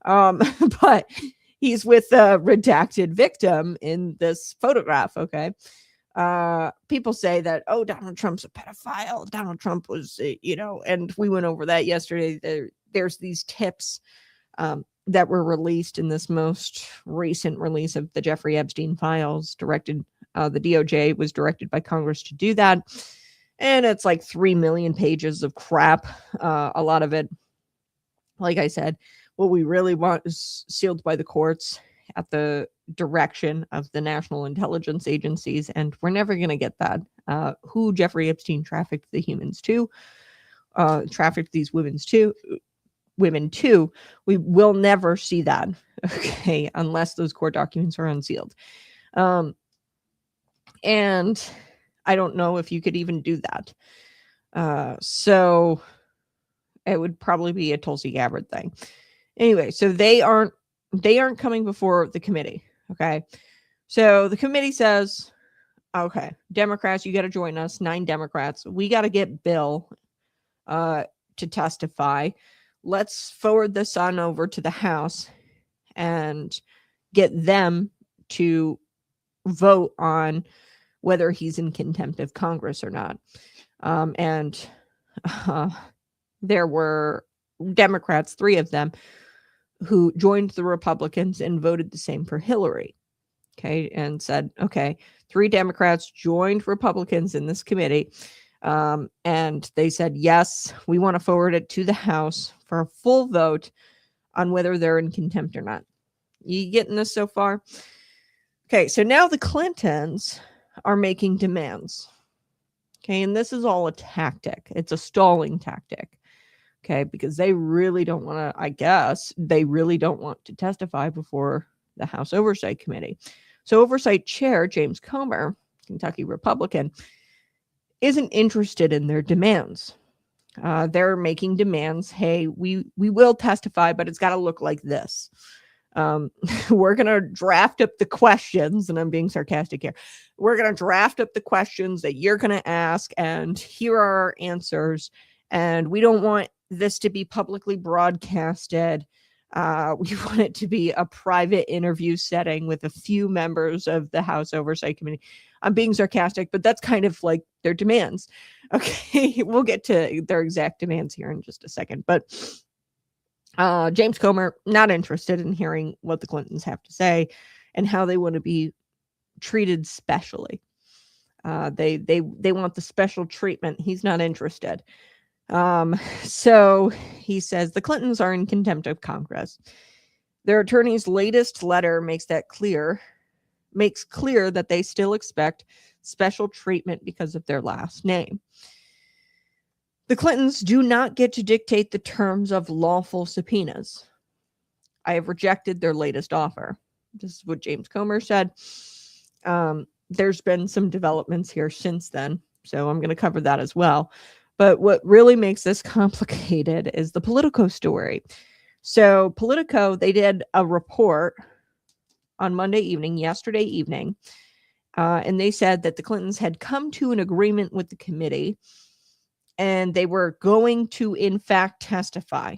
Speaker 2: But he's with a redacted victim in this photograph. Okay. People say that, oh, Donald Trump's a pedophile. Donald Trump was, and we went over that yesterday. There's these tips, that were released in this most recent release of the Jeffrey Epstein files directed. The DOJ was directed by Congress to do that. And it's like 3 million pages of crap. A lot of it, like I said, what we really want is sealed by the courts at the direction of the national intelligence agencies, and we're never going to get that. Who Jeffrey Epstein trafficked the humans to, trafficked these women to, we will never see that, okay, unless those court documents are unsealed. And I don't know if you could even do that. So it would probably be a Tulsi Gabbard thing. Anyway, so they aren't coming before the committee. Okay. So the committee says, okay, Democrats, you got to join us. 9 Democrats. We got to get Bill to testify. Let's forward this on over to the House and get them to vote on whether he's in contempt of Congress or not. There were Democrats, 3 of them, who joined the Republicans and voted the same for Hillary. Okay, and said, okay, 3 Democrats joined Republicans in this committee, and they said, yes, we want to forward it to the House for a full vote on whether they're in contempt or not. You getting this so far? Okay, so now the Clintons are making demands. Okay, and this is all a tactic. It's a stalling tactic. Okay, because they really don't want to, I guess, they really don't want to testify before the House Oversight Committee. So Oversight Chair James Comer, Kentucky Republican, isn't interested in their demands. They're making demands. Hey, we will testify, but it's got to look like this. We're going to draft up the questions, and I'm being sarcastic here. We're going to draft up the questions that you're going to ask, and here are our answers. And we don't want this to be publicly broadcasted. We want it to be a private interview setting with a few members of the House Oversight Committee. I'm being sarcastic, but that's kind of like their demands. Okay, we'll get to their exact demands here in just a second. But James Comer, not interested in hearing what the Clintons have to say and how they want to be treated specially. They want the special treatment. He's not interested. So he says the Clintons are in contempt of Congress. Their attorney's latest letter makes clear that they still expect special treatment because of their last name. The Clintons do not get to dictate the terms of lawful subpoenas. I have rejected their latest offer. This is what James Comer said. There's been some developments here since then, so I'm going to cover that as well. But what really makes this complicated is the Politico story. So Politico, they did a report on yesterday evening, and they said that the Clintons had come to an agreement with the committee, and they were going to, in fact, testify.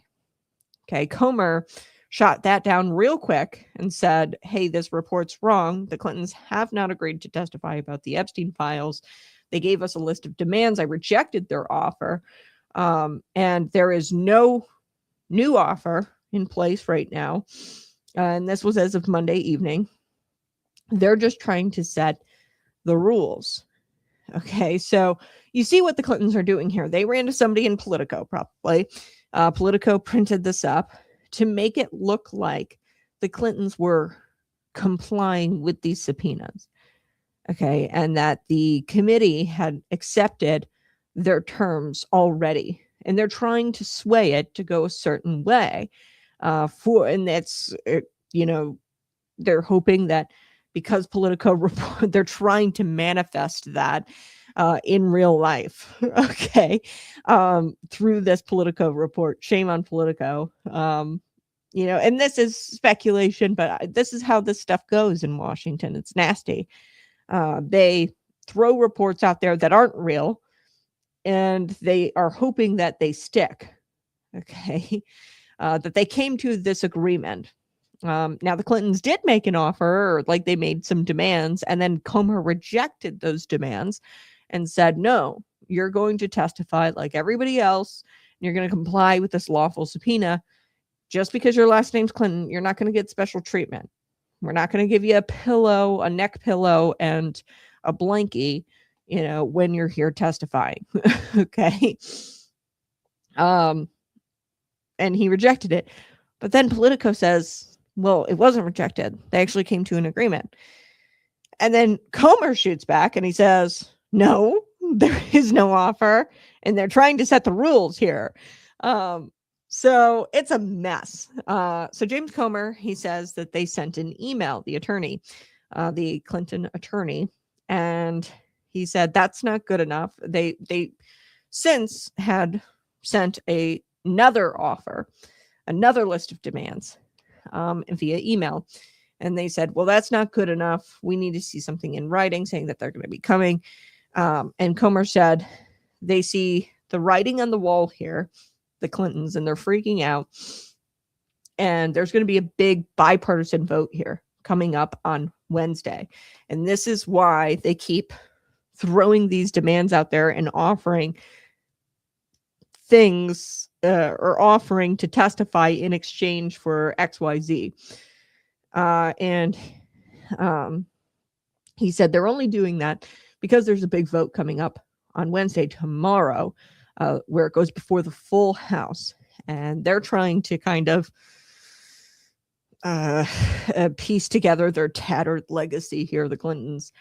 Speaker 2: Okay, Comer shot that down real quick and said, hey, this report's wrong. The Clintons have not agreed to testify about the Epstein files. They gave us a list of demands. I rejected their offer. And there is no new offer in place right now. And this was as of Monday evening. They're just trying to set the rules. Okay, so you see what the Clintons are doing here. They ran to somebody in Politico, probably. Politico printed this up to make it look like the Clintons were complying with these subpoenas. Okay, and that the committee had accepted their terms already, and they're trying to sway it to go a certain way. And that's, they're hoping that because Politico they're trying to manifest that in real life, okay, through this Politico report. Shame on Politico. And this is speculation, but this is how this stuff goes in Washington. It's nasty. They throw reports out there that aren't real, and they are hoping that they stick. Okay. That they came to this agreement. Now the Clintons did make an offer, or like they made some demands, and then Comer rejected those demands and said, no, you're going to testify like everybody else. And you're going to comply with this lawful subpoena. Just because your last name's Clinton, you're not going to get special treatment. We're not going to give you a pillow, a neck pillow, and a blankie, when you're here testifying. Okay. And he rejected it. But then Politico says, well, it wasn't rejected. They actually came to an agreement. And then Comer shoots back and he says, no, there is no offer. And they're trying to set the rules here. So it's a mess. So James Comer, he says that they sent an email, the attorney, the Clinton attorney, and he said that's not good enough. They since had sent another offer, another list of demands via email. And they said, well, that's not good enough. We need to see something in writing saying that they're going to be coming. And Comer said they see the writing on the wall here, the Clintons, and they're freaking out. And there's going to be a big bipartisan vote here coming up on Wednesday. And this is why they keep throwing these demands out there and offering things or offering to testify in exchange for XYZ. And he said they're only doing that because there's a big vote coming up on Wednesday, tomorrow, where it goes before the full House. And they're trying to kind of piece together their tattered legacy here, the Clintons,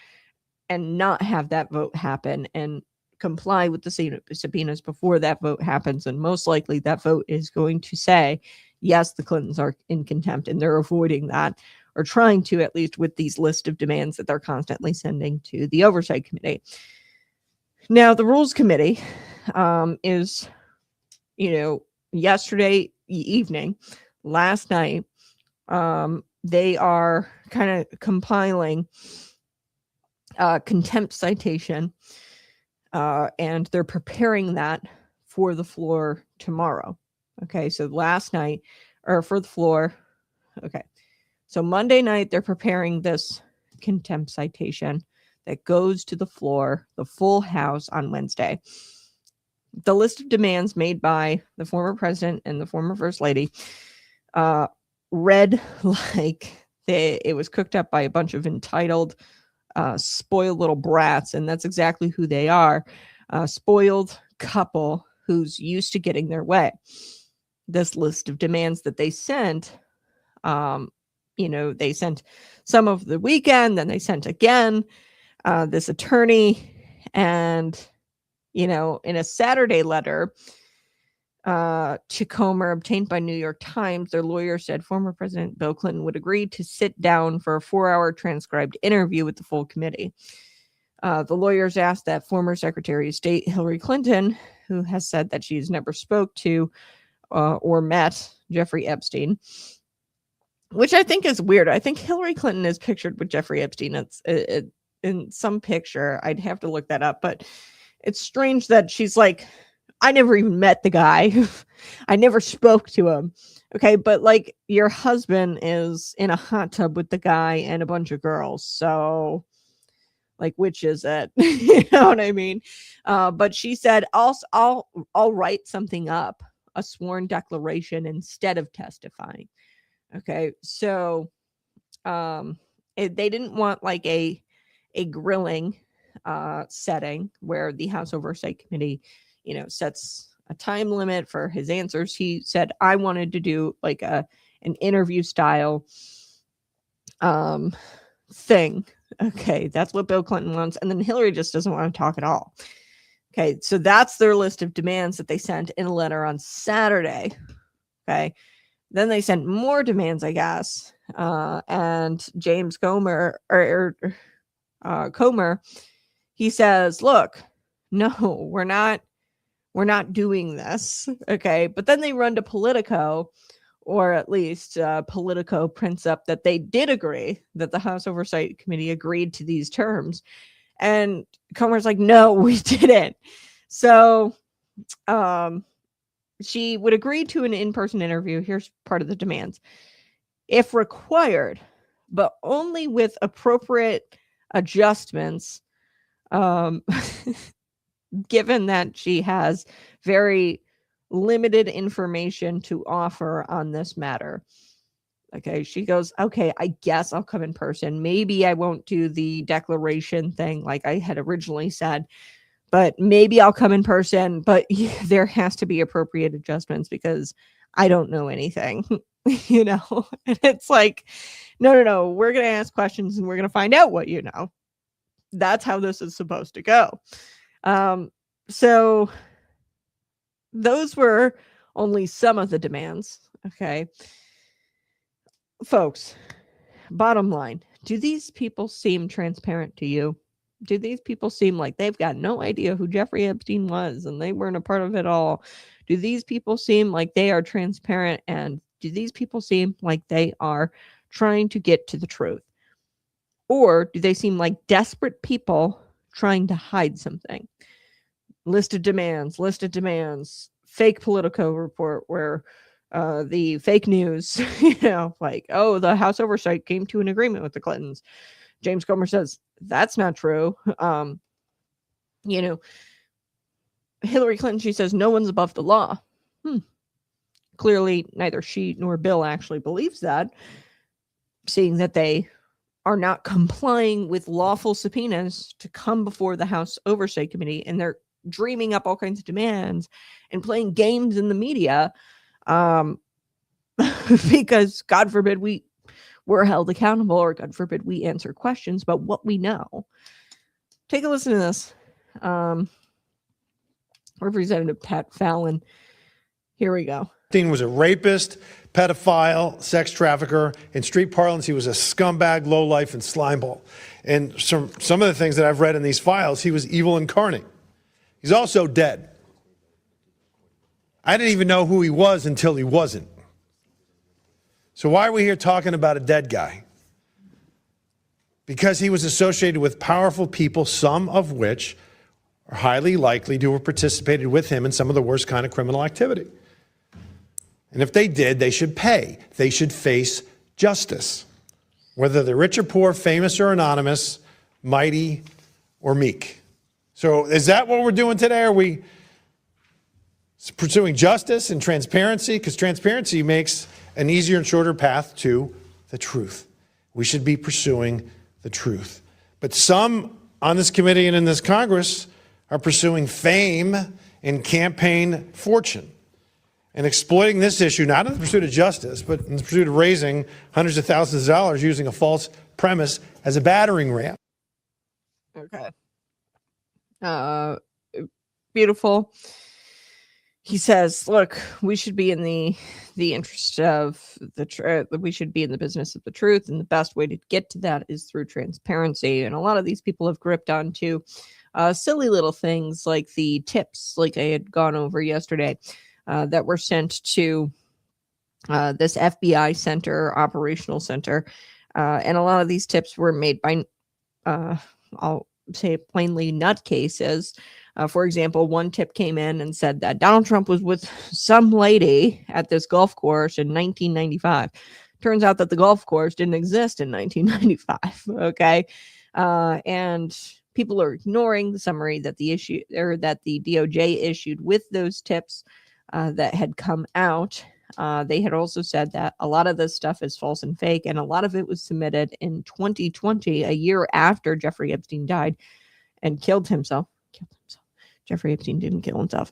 Speaker 2: and not have that vote happen and comply with the subpoenas before that vote happens. And most likely that vote is going to say, yes, the Clintons are in contempt, and they're avoiding that, or trying to, at least with these list of demands that they're constantly sending to the Oversight Committee. Now, the Rules Committee is, yesterday evening, last night, they are kind of compiling contempt citation, and they're preparing that for the floor tomorrow. Okay, so last night, or for the floor, okay, so Monday night, they're preparing this contempt citation that goes to the floor, the full House, on Wednesday. The list of demands made by the former president and the former first lady read like it was cooked up by a bunch of entitled, spoiled little brats, and that's exactly who they are. A spoiled couple who's used to getting their way. This list of demands that they sent, they sent some over the weekend, then they sent again. This attorney, and in a Saturday letter to Comer obtained by New York Times, their lawyer said former President Bill Clinton would agree to sit down for a 4-hour transcribed interview with the full committee. The lawyers asked that former Secretary of State Hillary Clinton, who has said that she's never spoke to or met Jeffrey Epstein, which I think is weird. I think Hillary Clinton is pictured with Jeffrey Epstein. It's in some picture. I'd have to look that up, but it's strange that she's like, I never even met the guy. I never spoke to him. Okay, but like your husband is in a hot tub with the guy and a bunch of girls. So like, which is it? You know what I mean? But she said, I'll write something up, a sworn declaration, instead of testifying. Okay, so they didn't want like a grilling setting where the House Oversight Committee, sets a time limit for his answers. He said, I wanted to do like an interview style thing. Okay, that's what Bill Clinton wants. And then Hillary just doesn't want to talk at all. Okay, so that's their list of demands that they sent in a letter on Saturday. Okay, then they sent more demands, I guess. And James Comer, Comer, he says, look, no, we're not doing this. Okay, but then they run to Politico, or at least Politico prints up that they did agree, that the House Oversight Committee agreed to these terms. And Comer's like, no, we didn't. So she would agree to an in-person interview. Here's part of the demands. If required, but only with appropriate adjustments, given that she has very limited information to offer on this matter. Okay, she goes, okay, I guess I'll come in person. Maybe I won't do the declaration thing like I had originally said, but maybe I'll come in person. But there has to be appropriate adjustments because I don't know anything, And it's like, no, we're going to ask questions and we're going to find out what you know. That's how this is supposed to go. So those were only some of the demands. Okay. Folks, bottom line, do these people seem transparent to you? Do these people seem like they've got no idea who Jeffrey Epstein was and they weren't a part of it all? Do these people seem like they are transparent, and do these people seem like they are trying to get to the truth? Or do they seem like desperate people trying to hide something? List of demands, fake Politico report where the fake news, like, oh, the House Oversight came to an agreement with the Clintons. James Comer says that's not true. Hillary Clinton, she says no one's above the law. Clearly, neither she nor Bill actually believes that, seeing that they are not complying with lawful subpoenas to come before the House Oversight Committee, and they're dreaming up all kinds of demands and playing games in the media, because God forbid we we're held accountable, or God forbid we answer questions about what we know. Take a listen to this. Representative Pat Fallon. Here we go.
Speaker 3: Epstein was a rapist, pedophile, sex trafficker. In street parlance, he was a scumbag, lowlife, and slimeball. And some of the things that I've read in these files, he was evil incarnate. He's also dead. I didn't even know who he was until he wasn't. So why are we here talking about a dead guy? Because he was associated with powerful people, some of which are highly likely to have participated with him in some of the worst kind of criminal activity. And if they did, they should pay. They should face justice, whether they're rich or poor, famous or anonymous, mighty or meek. So is that what we're doing today? Are we pursuing justice and transparency? Because transparency makes an easier and shorter path to the truth. We should be pursuing the truth. But some on this committee and in this Congress are pursuing fame and campaign fortune and exploiting this issue, not in the pursuit of justice, but in the pursuit of raising hundreds of thousands of dollars using a false premise as a battering ram.
Speaker 2: Okay. Beautiful. He says, look, we should be in the interest of the truth. We should be in the business of the truth. And the best way to get to that is through transparency. And a lot of these people have gripped onto silly little things like the tips, like I had gone over yesterday, that were sent to this FBI center, operational center. And a lot of these tips were made by, I'll say it plainly, nutcases. For example, one tip came in and said that Donald Trump was with some lady at this golf course in 1995. Turns out that the golf course didn't exist in 1995. Okay. And people are ignoring the summary that the DOJ issued with those tips that had come out. They had also said that a lot of this stuff is false and fake, and a lot of it was submitted in 2020, a year after Jeffrey Epstein died and killed himself. Jeffrey Epstein didn't kill himself.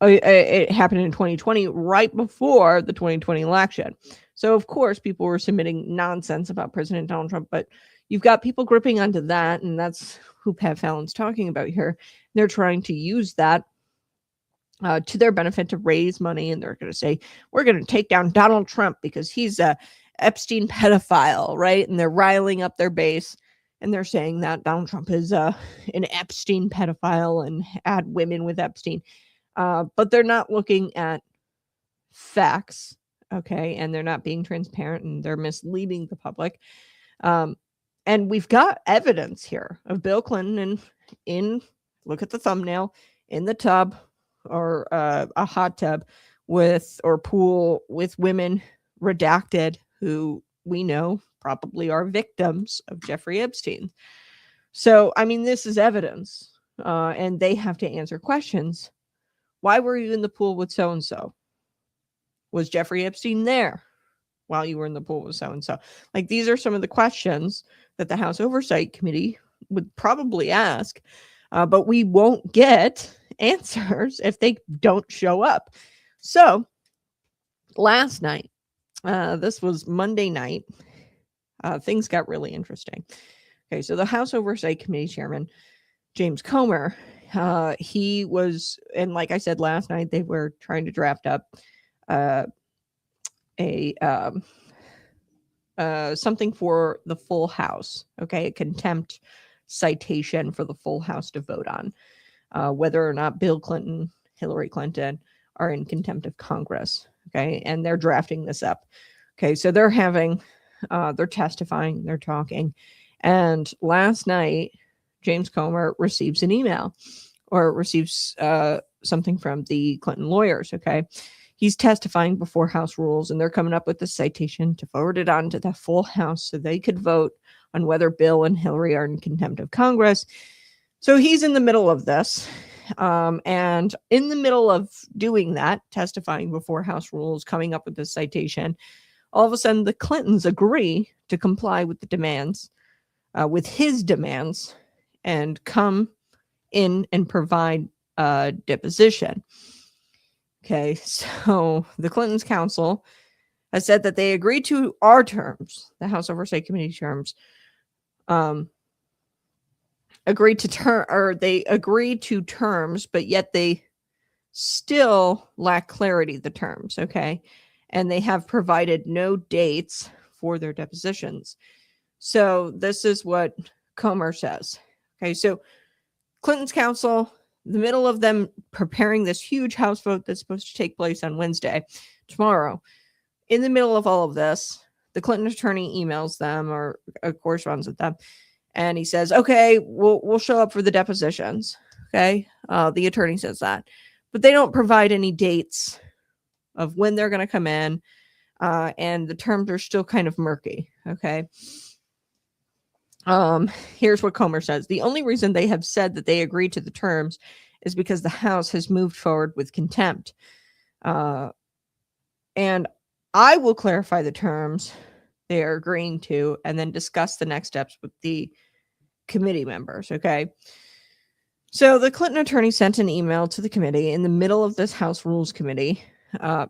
Speaker 2: It happened in 2020, right before the 2020 election. So, of course, people were submitting nonsense about President Donald Trump, but you've got people gripping onto that, and that's who Pat Fallon's talking about here. They're trying to use that to their benefit to raise money, and they're going to say, we're going to take down Donald Trump because he's a Epstein pedophile, right? And they're riling up their base, and they're saying that Donald Trump is an Epstein pedophile and had women with Epstein. But they're not looking at facts, okay? And they're not being transparent, and they're misleading the public. And we've got evidence here of Bill Clinton look at the thumbnail, in the tub, or a hot tub or pool with women redacted who we know probably are victims of Jeffrey Epstein. So, I mean, this is evidence, and they have to answer questions. Why were you in the pool with so-and-so? Was Jeffrey Epstein there while you were in the pool with so-and-so? Like, these are some of the questions that the House Oversight Committee would probably ask, but we won't get answers if they don't show up. So last night, this was Monday night, things got really interesting. Okay, so the House Oversight Committee Chairman, James Comer, he was, and like I said last night, they were trying to draft up something for the full House, okay, a contempt citation for the full House to vote on. Whether or not Bill Clinton, Hillary Clinton are in contempt of Congress. Okay. And they're drafting this up. Okay. So they're testifying, they're talking. And last night, James Comer receives an email or receives something from the Clinton lawyers. Okay. He's testifying before House rules, and they're coming up with the citation to forward it on to the full House so they could vote on whether Bill and Hillary are in contempt of Congress. So he's in the middle of this, and in the middle of doing that, testifying before House rules, coming up with this citation, all of a sudden the Clintons agree to comply with the demands, with his demands, and come in and provide a deposition. Okay, so the Clintons' counsel has said that they agreed to our terms, the House Oversight Committee terms, agreed to terms, but yet they still lack clarity the terms, okay? And they have provided no dates for their depositions. So this is what Comer says. Okay, so Clinton's counsel, the middle of them preparing this huge House vote that's supposed to take place on Wednesday, tomorrow. In the middle of all of this, the Clinton attorney emails them or corresponds with them, and he says, "Okay, we'll show up for the depositions." Okay, the attorney says that, but they don't provide any dates of when they're going to come in, and the terms are still kind of murky. Okay. Here's what Comer says. The only reason they have said that they agreed to the terms is because the House has moved forward with contempt. And I will clarify the terms they are agreeing to and then discuss the next steps with the committee members. Okay. So the Clinton attorney sent an email to the committee in the middle of this House Rules Committee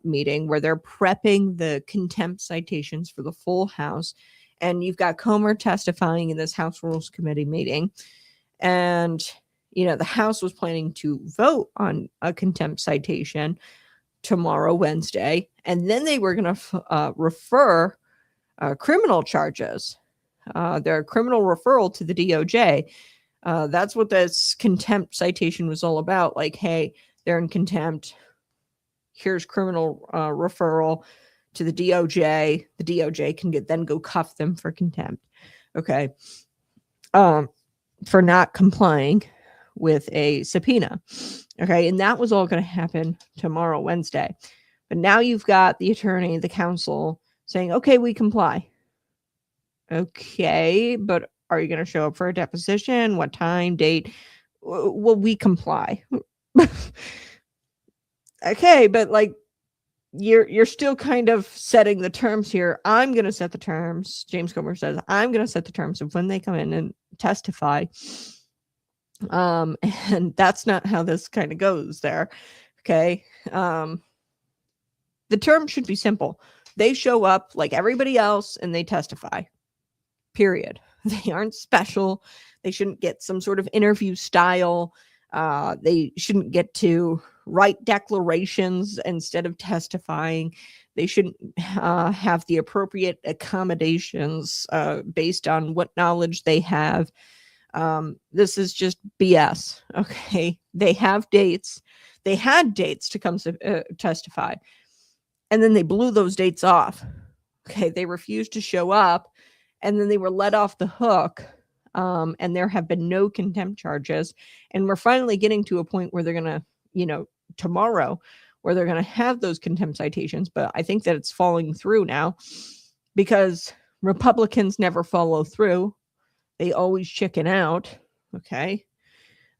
Speaker 2: meeting where they're prepping the contempt citations for the full House. And you've got Comer testifying in this House Rules Committee meeting. And, the House was planning to vote on a contempt citation tomorrow, Wednesday. And then they were going to refer criminal charges, their criminal referral to the DOJ. That's what this contempt citation was all about. Like, hey, they're in contempt. Here's criminal referral to the DOJ. The DOJ can then go cuff them for contempt. Okay. For not complying with a subpoena. Okay. And that was all going to happen tomorrow, Wednesday. But now you've got the attorney, the counsel saying, okay, we comply. Okay. But are you going to show up for a deposition? What time, date? Well, we comply. Okay. But you're still kind of setting the terms here. I'm going to set the terms. James Comer says, I'm going to set the terms of when they come in and testify. And that's not how this kind of goes there. Okay. The term should be simple. They show up like everybody else and they testify. Period. They aren't special. They shouldn't get some sort of interview style. They shouldn't get to write declarations instead of testifying. They shouldn't have the appropriate accommodations based on what knowledge they have. This is just BS. Okay. They have dates. They had dates to come testify. And then they blew those dates off. Okay. They refused to show up and then they were let off the hook. And there have been no contempt charges. And we're finally getting to a point where they're going to, tomorrow, where they're going to have those contempt citations. But I think that it's falling through now because Republicans never follow through. They always chicken out. Okay.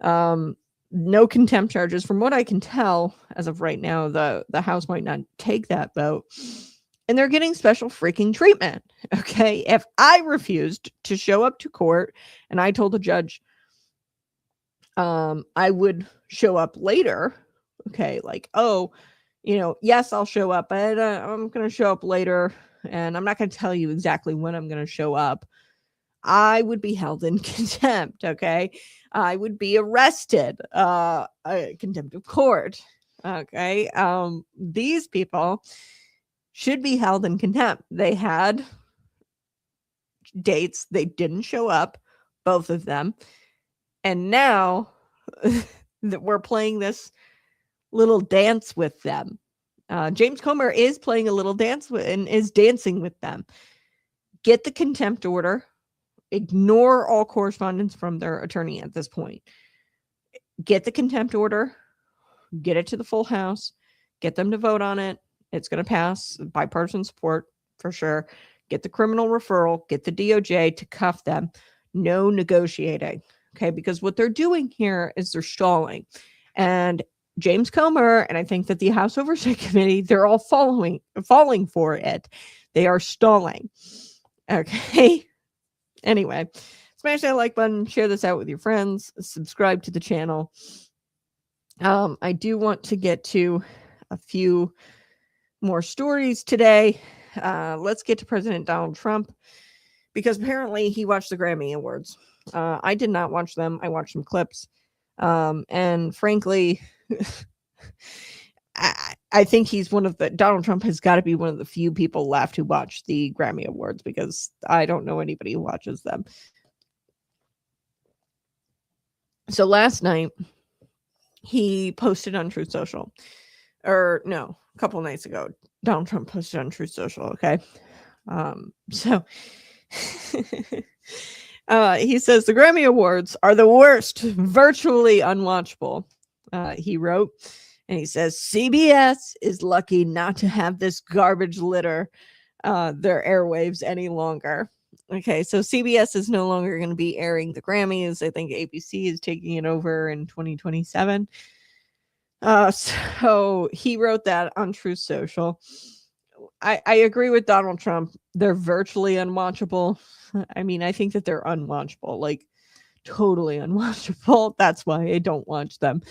Speaker 2: No contempt charges. From what I can tell, as of right now, the House might not take that vote. And they're getting special freaking treatment. Okay. If I refused to show up to court and I told the judge I would show up later. Okay. Yes, I'll show up, but I'm going to show up later and I'm not going to tell you exactly when I'm going to show up. I would be held in contempt. Okay. I would be arrested, contempt of court. Okay. These people should be held in contempt. They had dates. They didn't show up, both of them. And now that we're playing this little dance with them. James Comer is playing a little dance and is dancing with them. Get the contempt order. Ignore all correspondence from their attorney at this point. Get the contempt order. Get it to the full House. Get them to vote on it. It's going to pass bipartisan support for sure. Get the criminal referral. Get the DOJ to cuff them. No negotiating. Okay, because what they're doing here is they're stalling. And James Comer, and I think that the House Oversight Committee, they're all falling for it. They are stalling. Okay. Anyway, smash that like button, share this out with your friends, subscribe to the channel. I do want to get to a few more stories today. let's get to President Donald Trump, because apparently he watched the Grammy Awards. I did not watch them. I watched some clips. And frankly, I think Donald Trump has got to be one of the few people left who watch the Grammy Awards, because I don't know anybody who watches them. So last night, he posted on Truth Social, or no, a couple nights ago, Donald Trump posted on Truth Social. Okay. So he says the Grammy Awards are the worst, virtually unwatchable. He wrote, and he says, CBS is lucky not to have this garbage litter their airwaves any longer. Okay, so CBS is no longer going to be airing the Grammys. I think ABC is taking it over in 2027. So he wrote that on Truth Social. I agree with Donald Trump. They're virtually unwatchable. I mean, I think that they're unwatchable, like totally unwatchable. That's why I don't watch them.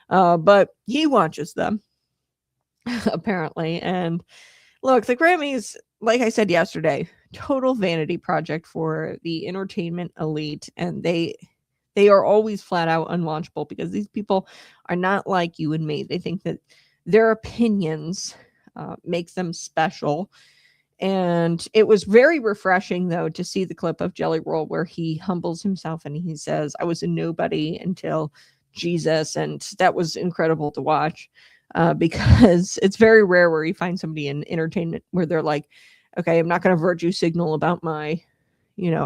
Speaker 2: But he watches them, apparently. And look, the Grammys, like I said yesterday, total vanity project for the entertainment elite. And they are always flat out unwatchable, because these people are not like you and me. They think that their opinions makes them special. And it was very refreshing, though, to see the clip of Jelly Roll where he humbles himself and he says, I was a nobody until Jesus. And that was incredible to watch, because it's very rare where you find somebody in entertainment where they're like, okay, I'm not going to virtue signal about my,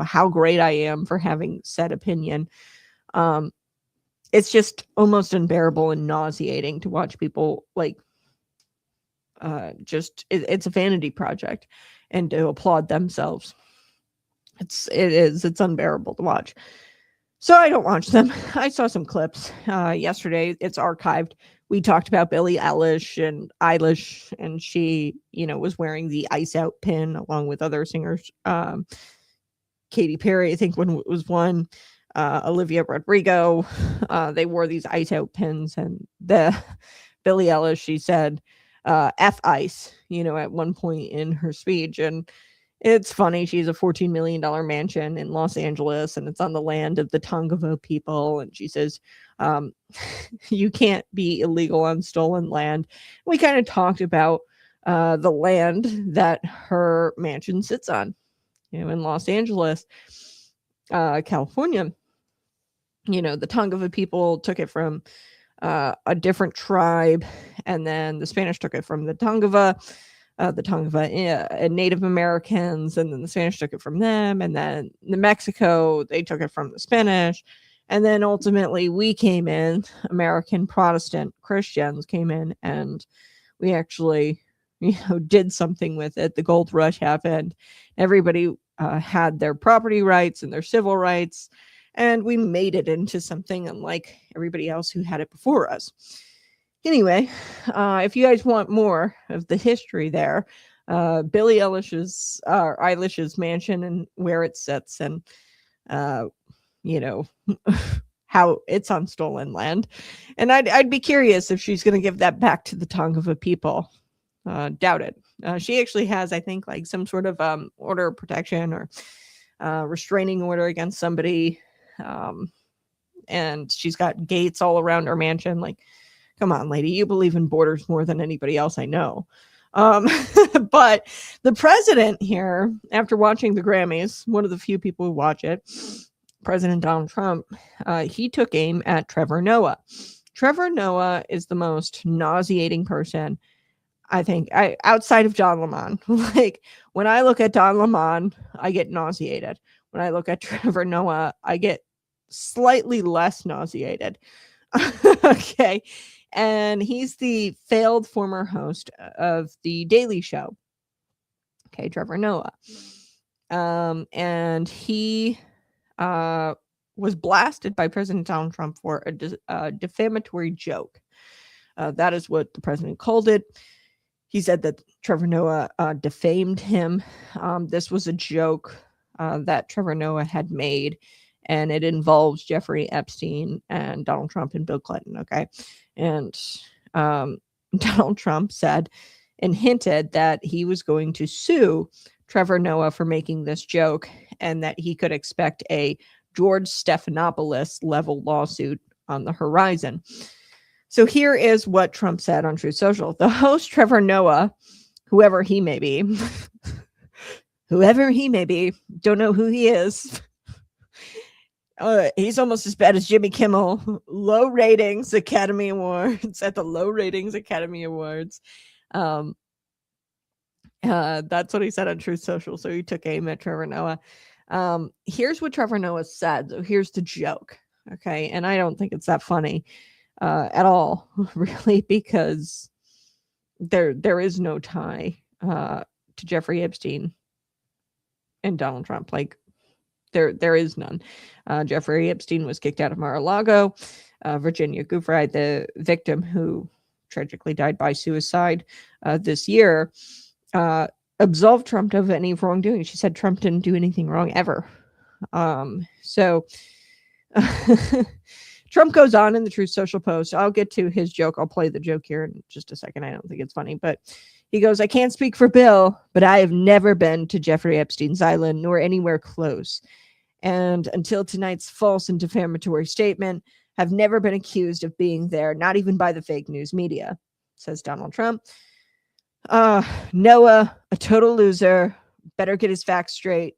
Speaker 2: how great I am for having said opinion. It's just almost unbearable and nauseating to watch people like, it's a vanity project, and to applaud themselves. It's unbearable to watch. So I don't watch them. I saw some clips yesterday. It's archived. We talked about Billie Eilish, and she, was wearing the Ice Out pin along with other singers. Katy Perry, I think, when was one. Olivia Rodrigo, they wore these Ice Out pins, and the Billie Eilish, she said, F ICE, at one point in her speech. And it's funny. She's a $14 million mansion in Los Angeles, and it's on the land of the Tongva people. And she says, you can't be illegal on stolen land. We kind of talked about the land that her mansion sits on, in Los Angeles, California. The Tongva people took it from a different tribe, and then the Spanish took it from the Tongva Native Americans, and then the Spanish took it from them, and then New Mexico, they took it from the Spanish, and then ultimately we came in, American Protestant Christians came in, and we actually, did something with it. The gold rush happened. Everybody had their property rights and their civil rights, and we made it into something unlike everybody else who had it before us. Anyway, if you guys want more of the history there, Billie Eilish's mansion and where it sits, and how it's on stolen land. And I'd be curious if she's going to give that back to the Tongva people. Doubt it. She actually has, I think, like some sort of order of protection or restraining order against somebody. And she's got gates all around her mansion. Like, come on, lady, you believe in borders more than anybody else I know. But the president here, after watching the Grammys, one of the few people who watch it, President Donald Trump, he took aim at Trevor Noah. Trevor Noah is the most nauseating person, I think, outside of John Lemon. Like, when I look at Don Lemon, I get nauseated. When I look at Trevor Noah, I get slightly less nauseated. Okay. And he's the failed former host of The Daily Show. Okay, Trevor Noah. And he was blasted by President Donald Trump for a defamatory joke. That is what the president called it. He said that Trevor Noah defamed him. This was a joke that Trevor Noah had made, and it involves Jeffrey Epstein and Donald Trump and Bill Clinton. Okay. And Donald Trump said, and hinted that he was going to sue Trevor Noah for making this joke, and that he could expect a George Stephanopoulos level lawsuit on the horizon. So here is what Trump said on Truth Social. The host, Trevor Noah, whoever he may be, don't know who he is. He's almost as bad as Jimmy Kimmel. Low ratings Academy Awards at the Low Ratings Academy Awards. That's what he said on Truth Social. So he took aim at Trevor Noah. Here's what Trevor Noah said. So here's the joke. Okay. And I don't think it's that funny at all, really, because there is no tie to Jeffrey Epstein and Donald Trump. Like, there is none. Jeffrey Epstein was kicked out of Mar-a-Lago. Virginia Giuffre, the victim who tragically died by suicide this year, absolved Trump of any wrongdoing. She said Trump didn't do anything wrong ever. So Trump goes on in the Truth Social post. I'll get to his joke. I'll play the joke here in just a second. I don't think it's funny, but he goes, "I can't speak for Bill, but I have never been to Jeffrey Epstein's island nor anywhere close. And until tonight's false and defamatory statement, have never been accused of being there, not even by the fake news media," says Donald Trump. Noah, a total loser, better get his facts straight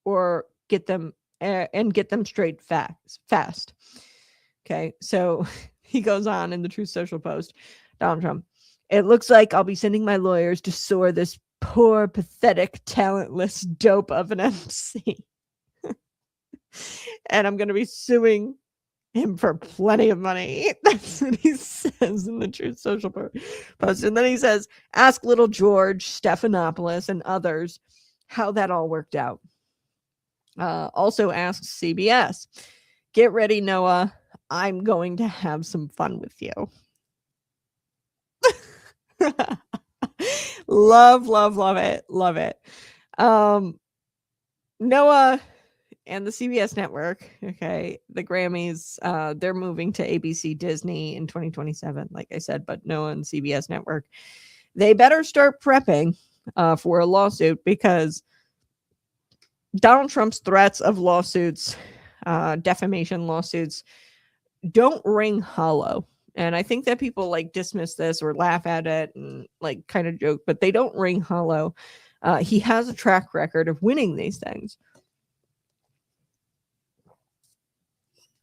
Speaker 2: or get them straight fast. Okay, so he goes on in the Truth Social post, Donald Trump, "It looks like I'll be sending my lawyers to soar this poor, pathetic, talentless dope of an MC. And I'm going to be suing him for plenty of money." That's what he says in the Truth Social post. And then he says, "Ask little George Stephanopoulos and others how that all worked out." Also asks CBS, "Get ready, Noah. I'm going to have some fun with you." Love it. Love it. Noah and the CBS network, okay, the Grammys, they're moving to ABC Disney in 2027, like I said, but Noah and CBS network, they better start prepping for a lawsuit, because Donald Trump's threats of lawsuits, defamation lawsuits, don't ring hollow. And I think that people like dismiss this or laugh at it and like kind of joke, but they don't ring hollow. He has a track record of winning these things.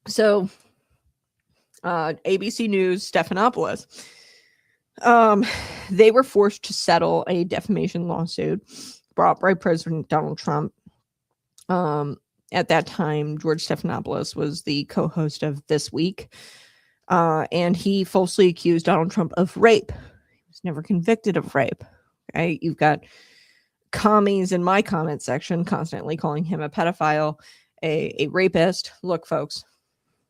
Speaker 2: So ABC News, Stephanopoulos, they were forced to settle a defamation lawsuit brought by President Donald Trump. At that time, George Stephanopoulos was the co-host of This Week, and he falsely accused Donald Trump of rape. He was never convicted of rape. Okay, you've got commies in my comment section constantly calling him a pedophile, a rapist. Look, folks,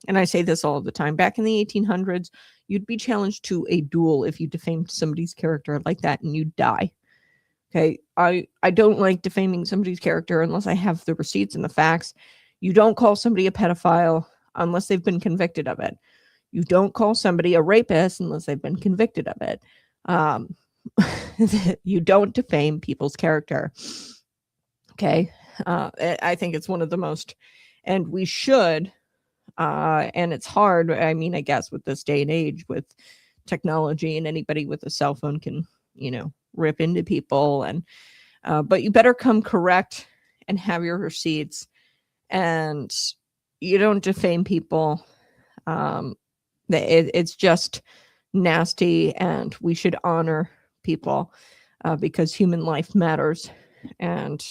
Speaker 2: and I say this all the time, back in the 1800s, you'd be challenged to a duel if you defamed somebody's character like that, and you'd die. Okay, I don't like defaming somebody's character unless I have the receipts and the facts. You don't call somebody a pedophile unless they've been convicted of it. You don't call somebody a rapist unless they've been convicted of it. You don't defame people's character. Okay, I think it's one of the most, and we should, and it's hard. I mean, I guess with this day and age, with technology, and anybody with a cell phone can, rip into people, and but you better come correct and have your receipts, and you don't defame people. It's just nasty, and we should honor people because human life matters. And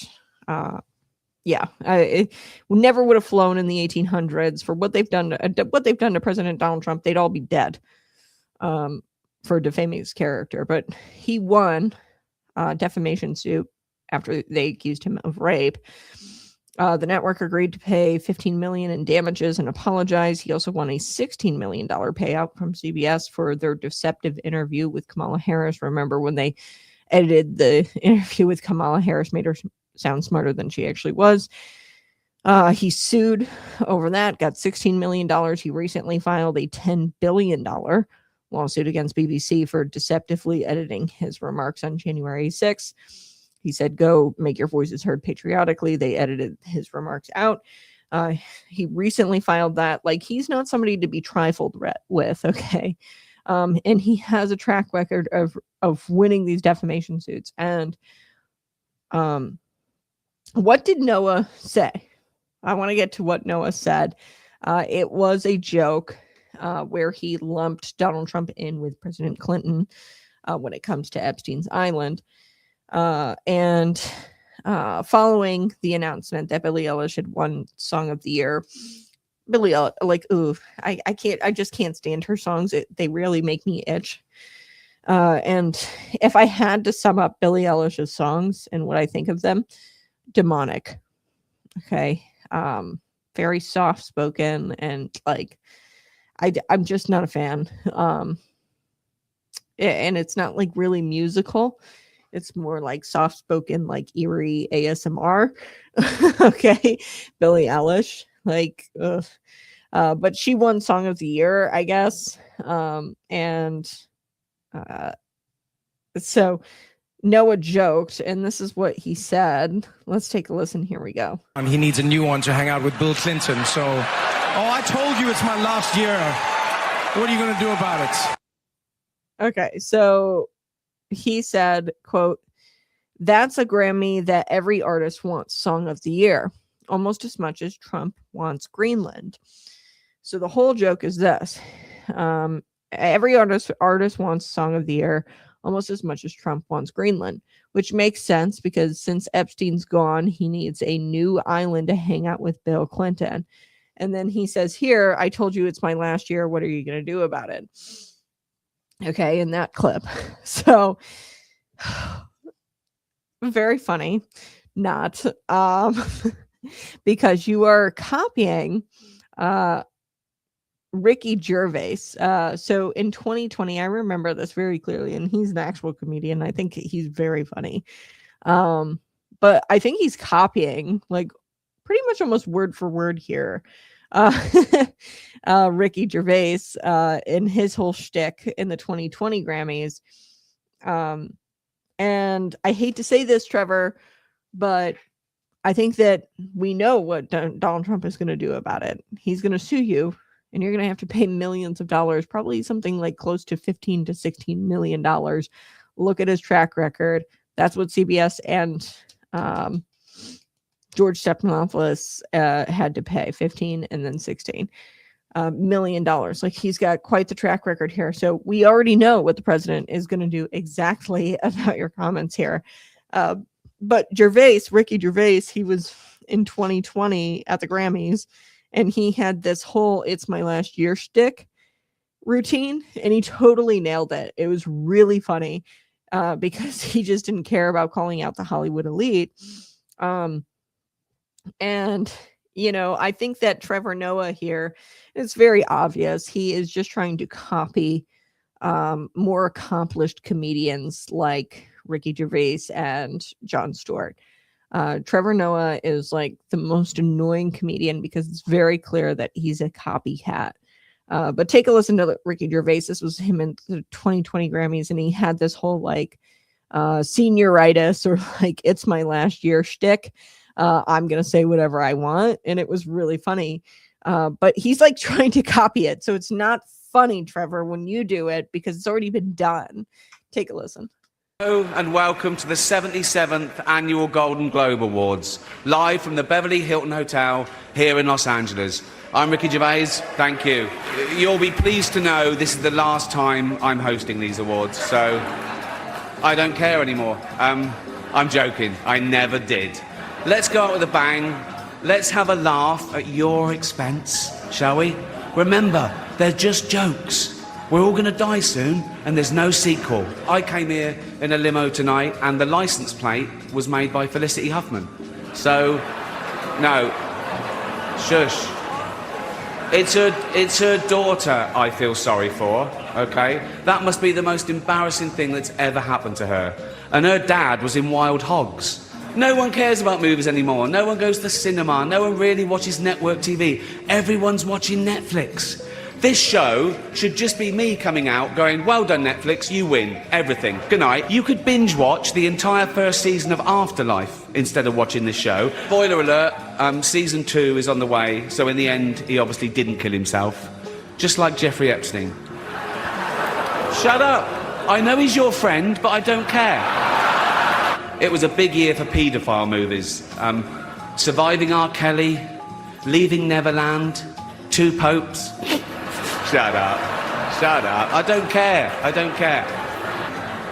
Speaker 2: it never would have flown in the 1800s for what they've done to President Donald Trump. They'd all be dead for defaming his character, but he won a defamation suit after they accused him of rape. The network agreed to pay $15 million in damages and apologize. He also won a $16 million payout from CBS for their deceptive interview with Kamala Harris. Remember when they edited the interview with Kamala Harris, made her sound smarter than she actually was. He sued over that, got $16 million. He recently filed a $10 billion lawsuit against BBC for deceptively editing his remarks on January 6th. He said, go make your voices heard patriotically. They edited his remarks out. He recently filed that. Like, he's not somebody to be trifled with, okay? And he has a track record of winning these defamation suits. And what did Noah say? I want to get to what Noah said. It was a joke where he lumped Donald Trump in with President Clinton when it comes to Epstein's Island. And following the announcement that Billie Eilish had won Song of the Year, Billie Eilish, like, ooh, I just can't stand her songs. They really make me itch. And if I had to sum up Billie Eilish's songs and what I think of them, demonic. Okay. Very soft spoken, and like, I'm just not a fan. And it's not like really musical. It's more like soft spoken, like eerie ASMR. Okay. Billie Eilish, like, ugh. But she won Song of the Year, I guess. So Noah joked, and this is what he said. Let's take a listen. Here we go.
Speaker 4: And he needs a new one to hang out with Bill Clinton. So, I told you it's my last year. What are you going to do about it?
Speaker 2: Okay, so he said, quote, that's a Grammy that every artist wants Song of the Year, almost as much as Trump wants Greenland. So the whole joke is this. Every artist wants Song of the Year almost as much as Trump wants Greenland, which makes sense because since Epstein's gone, he needs a new island to hang out with Bill Clinton. And then he says here, I told you it's my last year. What are you going to do about it? Okay, in that clip. So very funny. Not because you are copying Ricky Gervais. So in 2020, I remember this very clearly, and he's an actual comedian. I think he's very funny. But I think he's copying, like, pretty much almost word for word here. Ricky Gervais in his whole shtick in the 2020 Grammys. And I hate to say this, Trevor, but I think that we know what Donald Trump is going to do about it. He's going to sue you, and you're going to have to pay millions of dollars, probably something like close to $15 to $16 million. Look at his track record. That's what CBS and George Stephanopoulos had to pay, 15 and then 16 million dollars. Like, he's got quite the track record here. So we already know what the president is going to do exactly about your comments here. But Ricky Gervais, he was in 2020 at the Grammys, and he had this whole "it's my last year" shtick routine, and he totally nailed it. It was really funny because he just didn't care about calling out the Hollywood elite. And, you know, I think that Trevor Noah here, it's very obvious. He is just trying to copy more accomplished comedians like Ricky Gervais and Jon Stewart. Trevor Noah is like the most annoying comedian because it's very clear that he's a copycat. But take a listen to Ricky Gervais. This was him in the 2020 Grammys, and he had this whole like senioritis or like "it's my last year" shtick. I'm going to say whatever I want. And it was really funny. But he's like trying to copy it. So it's not funny, Trevor, when you do it because it's already been done. Take a listen.
Speaker 5: Hello and welcome to the 77th Annual Golden Globe Awards, live from the Beverly Hilton Hotel here in Los Angeles. I'm Ricky Gervais, thank you. You'll be pleased to know this is the last time I'm hosting these awards, so I don't care anymore. I'm joking, I never did. Let's go out with a bang. Let's have a laugh at your expense, shall we? Remember, they're just jokes. We're all going to die soon, and there's no sequel. I came here in a limo tonight, and the license plate was made by Felicity Huffman. So, no. Shush. It's her daughter I feel sorry for, okay? That must be the most embarrassing thing that's ever happened to her. And her dad was in Wild Hogs. No one cares about movies anymore. No one goes to the cinema. No one really watches network TV. Everyone's watching Netflix. This show should just be me coming out going, well done Netflix, you win everything, good night. You could binge watch the entire first season of Afterlife instead of watching this show. Spoiler alert, season 2 is on the way, so in the end he obviously didn't kill himself, just like Jeffrey Epstein. Shut up, I know he's your friend, but I don't care. It was a big year for paedophile movies. Surviving R. Kelly, Leaving Neverland, Two Popes. Shut up. Shut up. I don't care. I don't care.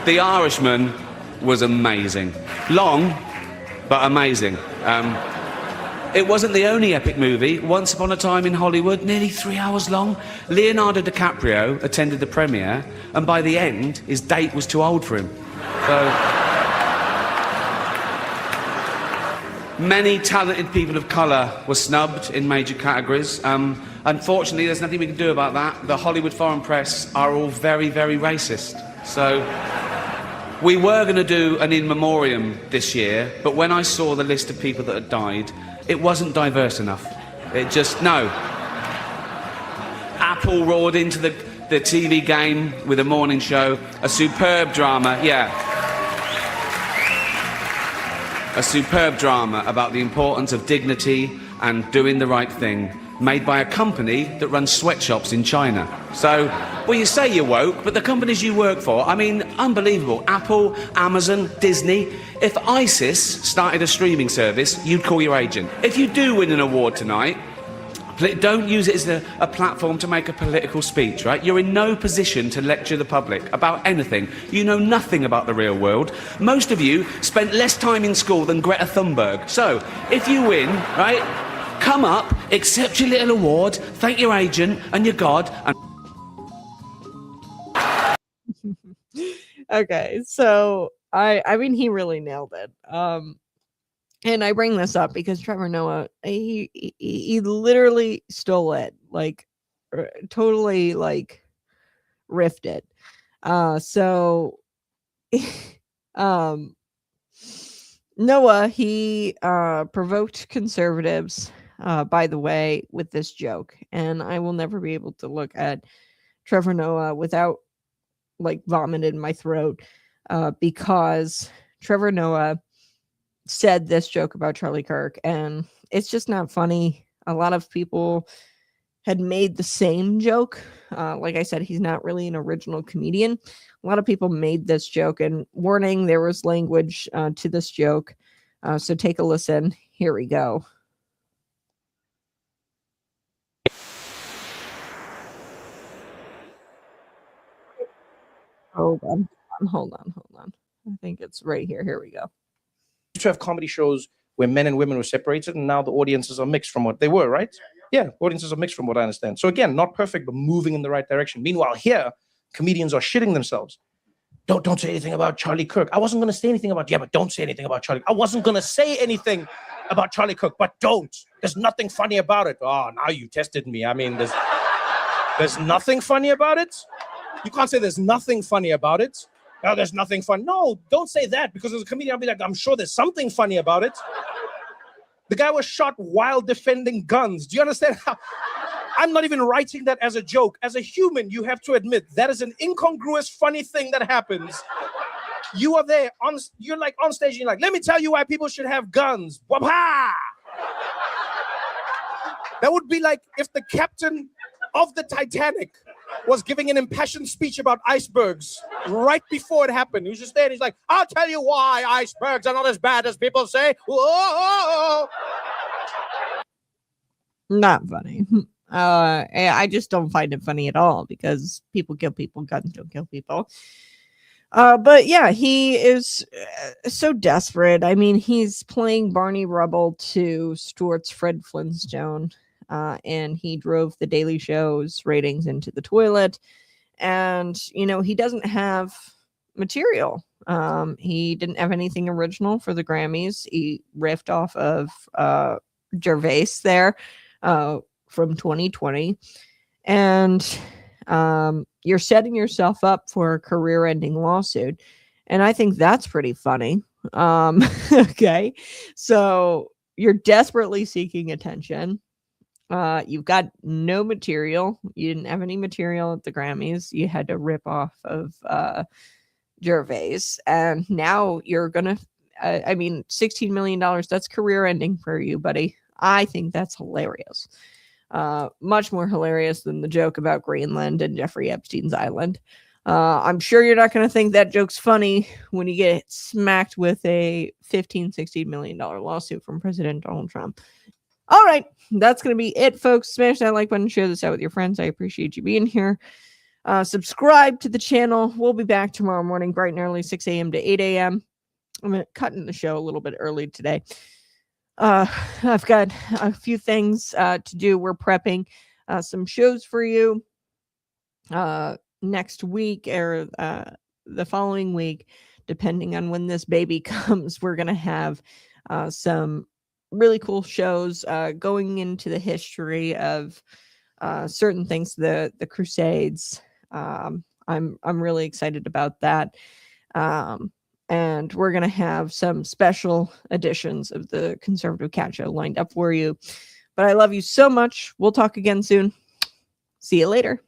Speaker 5: The Irishman was amazing. Long, but amazing. It wasn't the only epic movie. Once Upon a Time in Hollywood, nearly 3 hours long. Leonardo DiCaprio attended the premiere, and by the end, his date was too old for him. So... Many talented people of colour were snubbed in major categories. Unfortunately, there's nothing we can do about that. The Hollywood foreign press are all very, very racist. So we were going to do an in memoriam this year, but when I saw the list of people that had died, it wasn't diverse enough. It just, no. Apple roared into the TV game with a morning show, a superb drama, yeah. A superb drama about the importance of dignity and doing the right thing, made by a company that runs sweatshops in China. So, well, you say you're woke, but the companies you work for, I mean, unbelievable. Apple, Amazon, Disney. If ISIS started a streaming service, you'd call your agent. If you do win an award tonight, don't use it as a platform to make a political speech, right? You're in no position to lecture the public about anything. You know nothing about the real world. Most of you spent less time in school than Greta Thunberg. So, if you win, right, come up, accept your little award, thank your agent and your God, and...
Speaker 2: Okay, so, I mean, he really nailed it. And I bring this up because Trevor Noah, he literally stole it, like, totally, like, riffed it. So, Noah, he provoked conservatives, by the way, with this joke. And I will never be able to look at Trevor Noah without, like, vomit in my throat, because Trevor Noah said this joke about Charlie Kirk, and it's just not funny. A lot of people had made the same joke. Like I said, he's not really an original comedian. A lot of people made this joke, and warning, there was language to this joke. So take a listen. Here we go. Hold on. I think it's right here. Here we go.
Speaker 6: To have comedy shows where men and women were separated, and now the audiences are mixed from what they were, right? Yeah, audiences are mixed from what I understand. So again, not perfect, but moving in the right direction. Meanwhile, here, comedians are shitting themselves. Don't say anything about Charlie Kirk. I wasn't going to say anything about, but don't say anything about Charlie. I wasn't going to say anything about Charlie Kirk, but don't. There's nothing funny about it. Oh, now you tested me. I mean, there's nothing funny about it. You can't say there's nothing funny about it. Oh, there's nothing fun. No, don't say that, because as a comedian, I'll be like, I'm sure there's something funny about it. The guy was shot while defending guns. Do you understand how? I'm not even writing that as a joke. As a human, you have to admit that is an incongruous, funny thing that happens. You are there, you're like on stage, and you're like, let me tell you why people should have guns. Wah-ha! That would be like if the captain of the Titanic was giving an impassioned speech about icebergs right before it happened. He was just there and he's like, I'll tell you why icebergs are not as bad as people say. Whoa!
Speaker 2: Not funny. I just don't find it funny at all, because people kill people, guns don't kill people. But yeah, he is so desperate. I mean, he's playing Barney Rubble to Stewart's Fred Flintstone. And he drove the Daily Show's ratings into the toilet. And, you know, he doesn't have material. He didn't have anything original for the Grammys. He riffed off of Gervais there from 2020. And you're setting yourself up for a career-ending lawsuit. And I think that's pretty funny. Okay. So you're desperately seeking attention. You've got no material. You didn't have any material at the Grammys. You had to rip off of Gervais, and now you're gonna. I mean, $16 million. That's career ending for you, buddy. I think that's hilarious. Much more hilarious than the joke about Greenland and Jeffrey Epstein's island. I'm sure you're not going to think that joke's funny when you get smacked with a $16 million lawsuit from President Donald Trump. All right, that's going to be it, folks. Smash that like button, share this out with your friends. I appreciate you being here. Subscribe to the channel. We'll be back tomorrow morning, bright and early, 6 a.m. to 8 a.m. I'm cutting the show a little bit early today. I've got a few things to do. We're prepping some shows for you next week or the following week, depending on when this baby comes. We're going to have some really cool shows going into the history of certain things, the Crusades. I'm really excited about that. And we're going to have some special editions of the Conservative Cat Show lined up for you. But I love you so much. We'll talk again soon. See you later.